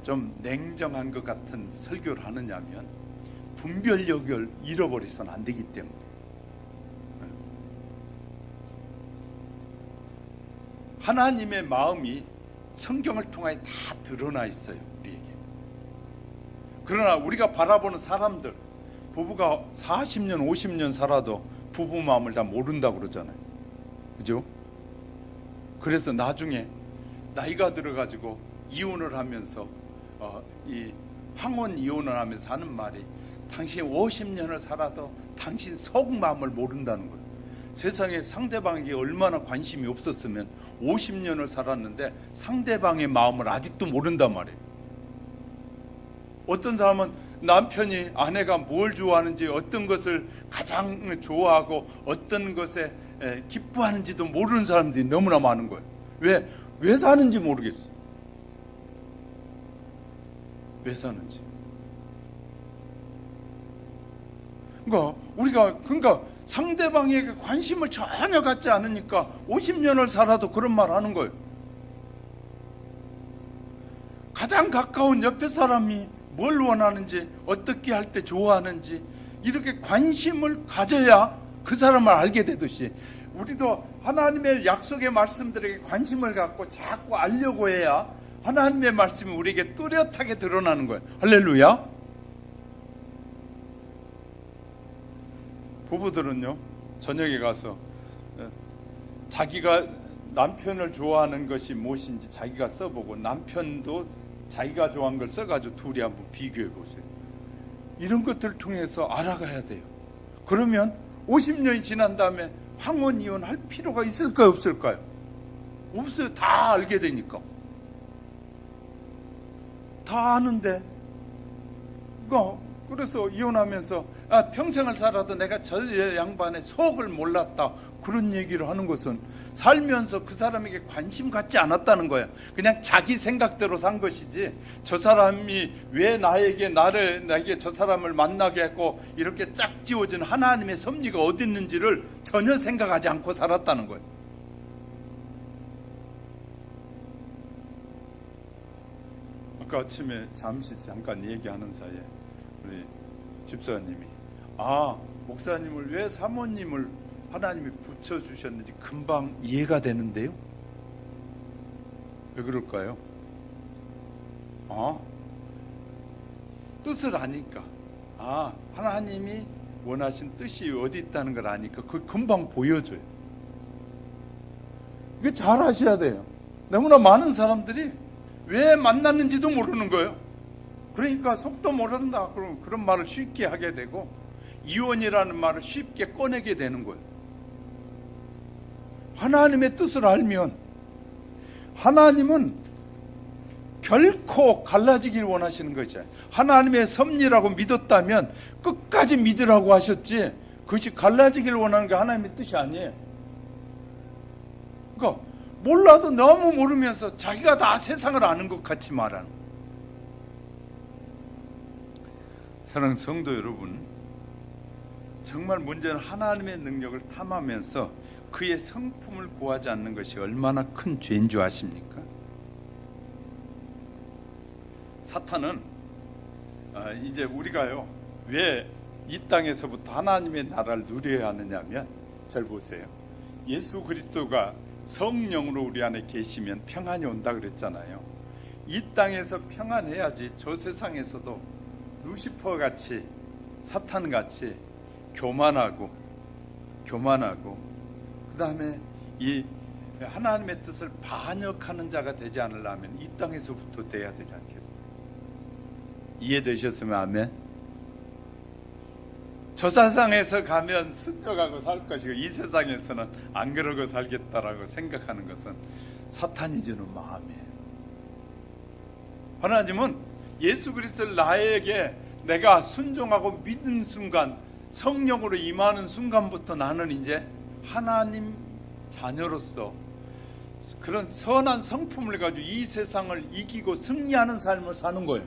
좀 냉정한 것 같은 설교를 하느냐면, 분별력을 잃어버려서는 안 되기 때문에. 하나님의 마음이 성경을 통해 다 드러나 있어요, 우리에게. 그러나 우리가 바라보는 사람들, 부부가 40년 50년 살아도 부부 마음을 다 모른다고 그러잖아요. 그죠? 그래서 나중에 나이가 들어가지고 이혼을 하면서 이 황혼 이혼을 하면서 하는 말이, 당신 50년을 살아도 당신 속마음을 모른다는 거예요. 세상에 상대방에게 얼마나 관심이 없었으면 50년을 살았는데 상대방의 마음을 아직도 모른단 말이에요. 어떤 사람은 남편이 아내가 뭘 좋아하는지, 어떤 것을 가장 좋아하고 어떤 것에 기뻐하는지도 모르는 사람들이 너무나 많은 거예요. 왜 사는지 모르겠어. 왜 사는지. 그러니까 상대방에게 관심을 전혀 갖지 않으니까 50년을 살아도 그런 말 하는 거예요. 가장 가까운 옆에 사람이 뭘 원하는지, 어떻게 할 때 좋아하는지 이렇게 관심을 가져야 그 사람을 알게 되듯이, 우리도 하나님의 약속의 말씀들에게 관심을 갖고 자꾸 알려고 해야 하나님의 말씀이 우리에게 뚜렷하게 드러나는 거예요. 할렐루야. 부부들은요, 저녁에 가서 자기가 남편을 좋아하는 것이 무엇인지 자기가 써보고, 남편도 자기가 좋아하는 걸 써가지고 둘이 한번 비교해 보세요. 이런 것들을 통해서 알아가야 돼요. 그러면 50년이 지난 다음에 황혼이혼할 필요가 있을까요, 없을까요? 없어요. 다 알게 되니까. 다 아는데. 그래서 이혼하면서 평생을 살아도 내가 저 양반의 속을 몰랐다, 그런 얘기를 하는 것은 살면서 그 사람에게 관심 갖지 않았다는 거예요. 그냥 자기 생각대로 산 것이지, 저 사람이 왜 나에게 저 사람을 만나게 했고 이렇게 짝지어진 하나님의 섭리가 어디 있는지를 전혀 생각하지 않고 살았다는 거예요. 아까 아침에 잠깐 얘기하는 사이에 우리 집사님이 목사님을 왜 사모님을 하나님이 붙여주셨는지 금방 이해가 되는데요. 왜 그럴까요? 뜻을 아니까, 하나님이 원하신 뜻이 어디 있다는 걸 아니까 그걸 금방 보여줘요. 이게 잘 아셔야 돼요. 너무나 많은 사람들이 왜 만났는지도 모르는 거예요. 그러니까 속도 모른다, 그런 말을 쉽게 하게 되고 이혼이라는 말을 쉽게 꺼내게 되는 거예요. 하나님의 뜻을 알면, 하나님은 결코 갈라지길 원하시는 거죠. 하나님의 섭리라고 믿었다면 끝까지 믿으라고 하셨지, 그것이 갈라지길 원하는 게 하나님의 뜻이 아니에요. 그러니까 몰라도 너무 모르면서 자기가 다 세상을 아는 것 같이 말하는 거예요. 사랑하는 성도 여러분, 정말 문제는 하나님의 능력을 탐하면서 그의 성품을 구하지 않는 것이 얼마나 큰 죄인 줄 아십니까? 사탄은 이제 우리가요, 왜 이 땅에서부터 하나님의 나라를 누려야 하느냐면, 잘 보세요. 예수 그리스도가 성령으로 우리 안에 계시면 평안이 온다 그랬잖아요. 이 땅에서 평안해야지 저 세상에서도 루시퍼 같이, 사탄 같이 교만하고 그 다음에 이 하나님의 뜻을 반역하는 자가 되지 않으려면 이 땅에서부터 돼야 되지 않겠습니까? 이해되셨으면 아멘. 저 세상에서 가면 순종하고 살 것이고 이 세상에서는 안 그러고 살겠다라고 생각하는 것은 사탄이 주는 마음이에요. 하나님은 예수 그리스도를 나에게 내가 순종하고 믿는 순간, 성령으로 임하는 순간부터 나는 이제 하나님 자녀로서 그런 선한 성품을 가지고 이 세상을 이기고 승리하는 삶을 사는 거예요.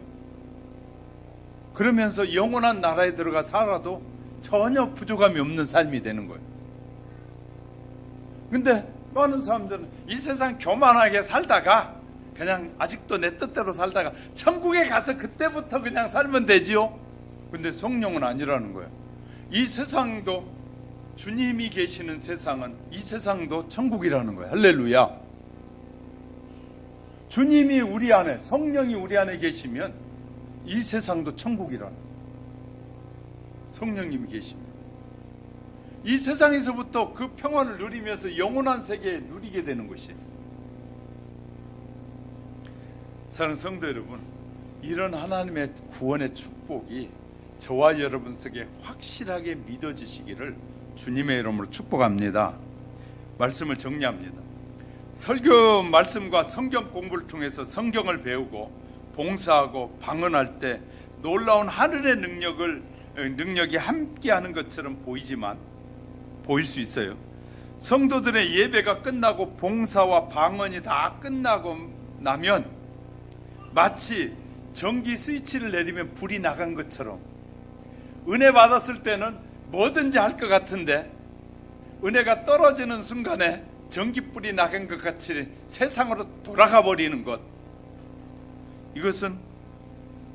그러면서 영원한 나라에 들어가 살아도 전혀 부족함이 없는 삶이 되는 거예요. 근데 많은 사람들은 이 세상 교만하게 살다가 그냥 아직도 내 뜻대로 살다가 천국에 가서 그때부터 그냥 살면 되지요. 근데 성령은 아니라는 거예요. 이 세상도, 주님이 계시는 세상은, 이 세상도 천국이라는 거예요. 할렐루야. 주님이 우리 안에, 성령이 우리 안에 계시면 이 세상도 천국이라는 거예요. 성령님이 계시면 이 세상에서부터 그 평안을 누리면서 영원한 세계에 누리게 되는 것이에요. 사랑하는 성도 여러분, 이런 하나님의 구원의 축복이 저와 여러분 속에 확실하게 믿어지시기를 주님의 이름으로 축복합니다. 말씀을 정리합니다. 설교 말씀과 성경 공부를 통해서 성경을 배우고 봉사하고 방언할 때 놀라운 하늘의 능력이 함께하는 것처럼 보일 수 있어요. 성도들의 예배가 끝나고 봉사와 방언이 다 끝나고 나면 마치 전기 스위치를 내리면 불이 나간 것처럼, 은혜 받았을 때는 뭐든지 할 것 같은데 은혜가 떨어지는 순간에 전기불이 나간 것 같이 세상으로 돌아가 버리는 것, 이것은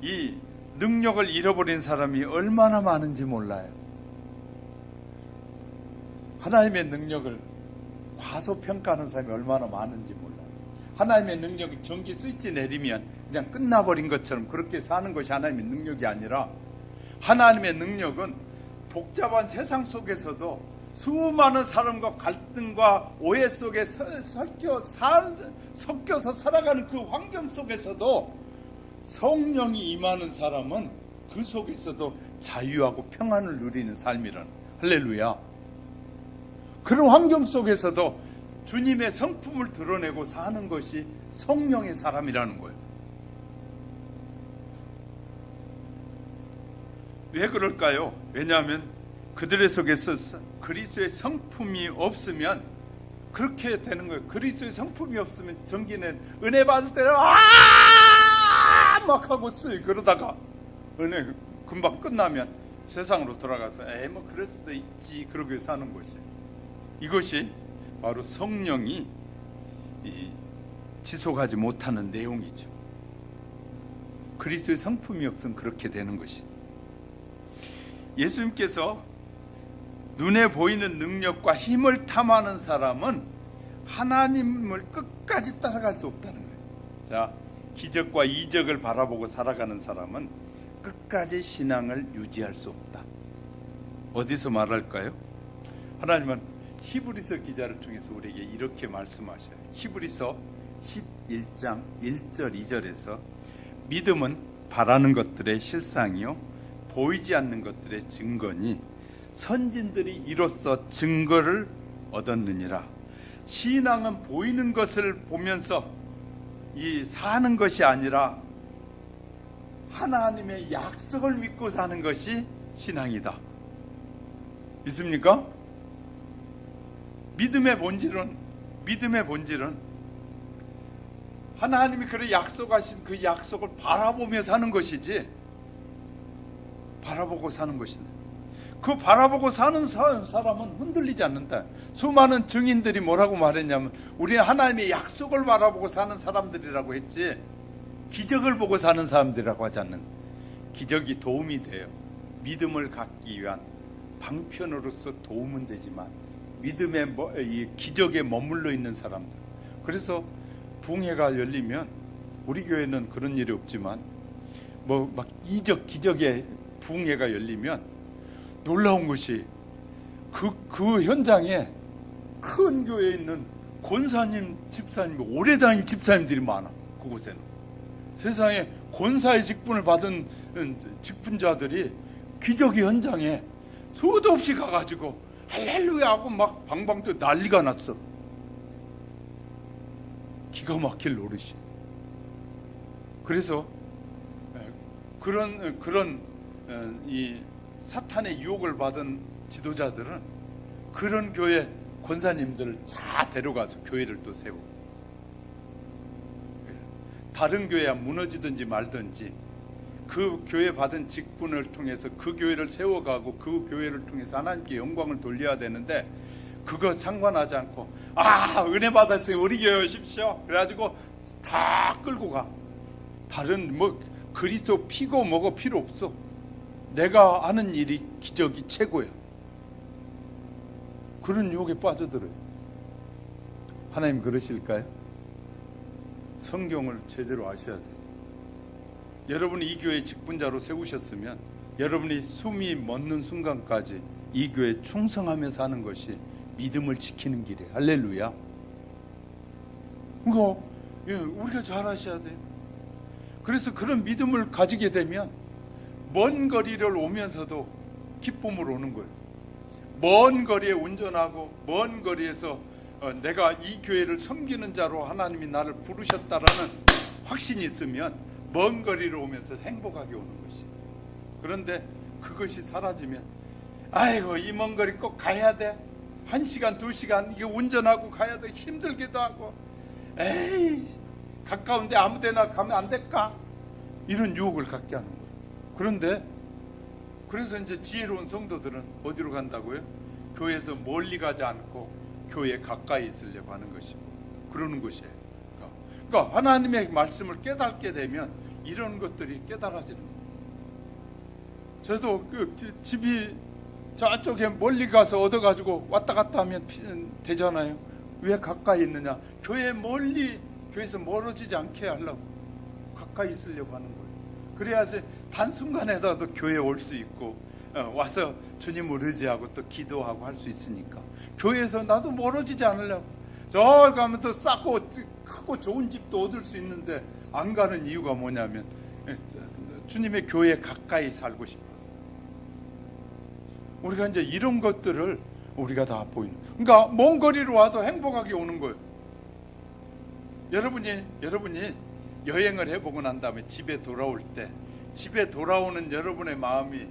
이 능력을 잃어버린 사람이 얼마나 많은지 몰라요. 하나님의 능력을 과소평가하는 사람이 얼마나 많은지 몰라요. 하나님의 능력이 전기 스위치 내리면 그냥 끝나버린 것처럼 그렇게 사는 것이 하나님의 능력이 아니라, 하나님의 능력은 복잡한 세상 속에서도 수많은 사람과 갈등과 오해 속에 섞여서 살아가는 그 환경 속에서도 성령이 임하는 사람은 그 속에서도 자유하고 평안을 누리는 삶이라는, 할렐루야. 그런 환경 속에서도 주님의 성품을 드러내고 사는 것이 성령의 사람이라는 거예요. 왜 그럴까요? 왜냐하면 그들의 속에서 그리스도의 성품이 없으면 그렇게 되는 거예요. 그리스도의 성품이 없으면 전기는 은혜 받을 때는 막 하고 쓰요. 그러다가 은혜 금방 끝나면 세상으로 돌아가서 뭐 그럴 수도 있지 그러고 사는 것이에요. 이것이 바로 성령이 지속하지 못하는 내용이죠. 그리스도의 성품이 없으면 그렇게 되는 것이. 예수님께서 눈에 보이는 능력과 힘을 탐하는 사람은 하나님을 끝까지 따라갈 수 없다는 거예요. 자, 기적과 이적을 바라보고 살아가는 사람은 끝까지 신앙을 유지할 수 없다. 어디서 말할까요? 하나님은 히브리서 기자를 통해서 우리에게 이렇게 말씀하셔요. 히브리서 11장 1절 2절에서 믿음은 바라는 것들의 실상이요 보이지 않는 것들의 증거니 선진들이 이로써 증거를 얻었느니라. 신앙은 보이는 것을 보면서 사는 것이 아니라 하나님의 약속을 믿고 사는 것이 신앙이다. 믿습니까? 믿음의 본질은 하나님이 그래 약속하신 그 약속을 바라보며 사는 것이지, 바라보고 사는 것이다. 그 바라보고 사는 사람은 흔들리지 않는다. 수많은 증인들이 뭐라고 말했냐면 우리는 하나님의 약속을 바라보고 사는 사람들이라고 했지 기적을 보고 사는 사람들이라고 하지 않는. 기적이 도움이 돼요. 믿음을 갖기 위한 방편으로서 도움은 되지만 믿음의 이 기적에 머물러 있는 사람들. 그래서 부흥회가 열리면 우리 교회는 그런 일이 없지만 막 기적의 부흥회가 열리면 놀라운 것이 그 현장에 큰 교회에 있는 권사님, 집사님, 오래 다닌 집사님들이 많아. 그곳에는 세상에 권사의 직분을 받은 직분자들이 기적의 현장에 수도 없이 가가지고 할렐루야 하고 막 방방도 난리가 났어. 기가 막힐 노릇이. 그래서 그런 이 사탄의 유혹을 받은 지도자들은 그런 교회 권사님들을 다 데려가서 교회를 또 세우고, 다른 교회야 무너지든지 말든지 그 교회 받은 직분을 통해서 그 교회를 세워가고 그 교회를 통해서 하나님께 영광을 돌려야 되는데 그거 상관하지 않고 은혜 받았으니 우리 교회 오십시오 그래가지고 다 끌고 가. 다른 그리스도 피고 뭐고 필요 없어. 내가 하는 일이 기적이 최고야. 그런 유혹에 빠져들어요. 하나님 그러실까요? 성경을 제대로 아셔야 돼요. 여러분이 이 교회 직분자로 세우셨으면 여러분이 숨이 멎는 순간까지 이 교회에 충성하며 사는 것이 믿음을 지키는 길이에요. 할렐루야. 우리가 잘 아셔야 돼요. 그래서 그런 믿음을 가지게 되면 먼 거리를 오면서도 기쁨을 오는 거예요. 먼 거리에 운전하고 먼 거리에서 내가 이 교회를 섬기는 자로 하나님이 나를 부르셨다라는 확신이 있으면 먼 거리를 오면서 행복하게 오는 것이. 그런데 그것이 사라지면 아이고 이 먼 거리 꼭 가야 돼. 1시간 2시간 이게 운전하고 가야 돼. 힘들기도 하고 에이 가까운데 아무데나 가면 안 될까? 이런 유혹을 갖게 하는 거예요. 그래서 이제 지혜로운 성도들은 어디로 간다고요? 교회에서 멀리 가지 않고 교회에 가까이 있으려고 하는 것이고 그러는 것이에요. 그러니까 하나님의 말씀을 깨닫게 되면 이런 것들이 깨달아지는 거예요. 저도 집이 저쪽에 멀리 가서 얻어가지고 왔다 갔다 하면 되잖아요. 왜 가까이 있느냐? 교회에서 멀어지지 않게 하려고 가까이 있으려고 하는 거예요. 그래야지 단순간에라도 교회에 올 수 있고 와서 주님을 의지하고 또 기도하고 할 수 있으니까 교회에서 나도 멀어지지 않으려고 저 가면 또 싸고 크고 좋은 집도 얻을 수 있는데 안 가는 이유가 뭐냐면 주님의 교회에 가까이 살고 싶어서. 우리가 이제 이런 것들을 우리가 다 보이는. 그러니까 먼 거리로 와도 행복하게 오는 거예요. 여러분이 여행을 해보고 난 다음에 집에 돌아올 때, 집에 돌아오는 여러분의 마음이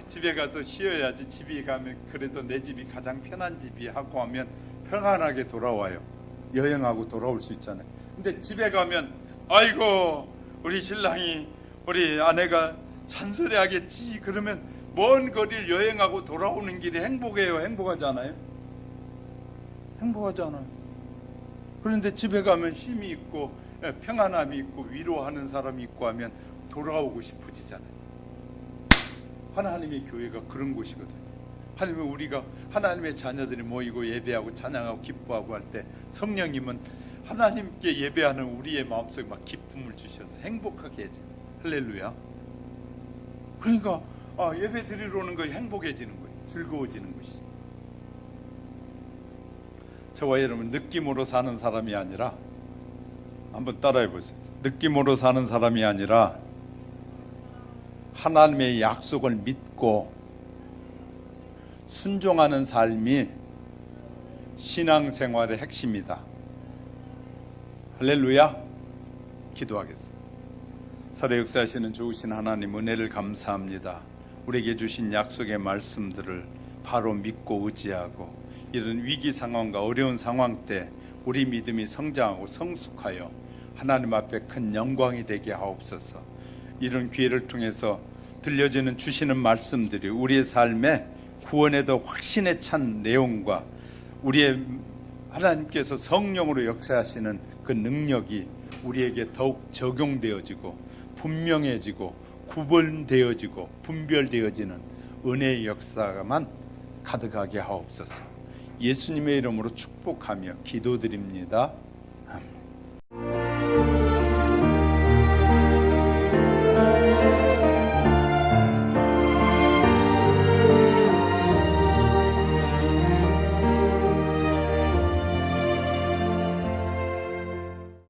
집에 가서 쉬어야지, 집에 가면 그래도 내 집이 가장 편한 집이 하고 하면 편안하게 돌아와요. 여행하고 돌아올 수 있잖아요. 근데 집에 가면 아이고 우리 신랑이, 우리 아내가 잔소리하겠지, 그러면 먼 거리를 여행하고 돌아오는 길이 행복해요, 행복하지 않아요? 행복하지 않아요. 그런데 집에 가면 쉼이 있고 평안함이 있고 위로하는 사람이 있고 하면 돌아오고 싶어지잖아요. 하나님의 교회가 그런 곳이거든요. 우리가 하나님의 자녀들이 모이고 예배하고 찬양하고 기뻐하고 할 때 성령님은 하나님께 예배하는 우리의 마음속에 막 기쁨을 주셔서 행복하게 해줘요. 할렐루야. 그러니까 예배 드리러 오는 거에 행복해지는 거예요. 즐거워지는 것이. 저와 여러분, 느낌으로 사는 사람이 아니라, 한번 따라해 보세요. 느낌으로 사는 사람이 아니라 하나님의 약속을 믿고 순종하는 삶이 신앙생활의 핵심이다. 할렐루야. 기도하겠습니다. 살아 역사하시는 좋으신 하나님, 은혜를 감사합니다. 우리에게 주신 약속의 말씀들을 바로 믿고 의지하고 이런 위기 상황과 어려운 상황 때 우리 믿음이 성장하고 성숙하여 하나님 앞에 큰 영광이 되게 하옵소서. 이런 기회를 통해서 들려지는 주시는 말씀들이 우리의 삶에 구원에도 확신에 찬 내용과 우리의 하나님께서 성령으로 역사하시는 그 능력이 우리에게 더욱 적용되어지고 분명해지고 구분되어지고 분별되어지는 은혜의 역사만 가득하게 하옵소서. 예수님의 이름으로 축복하며 기도드립니다.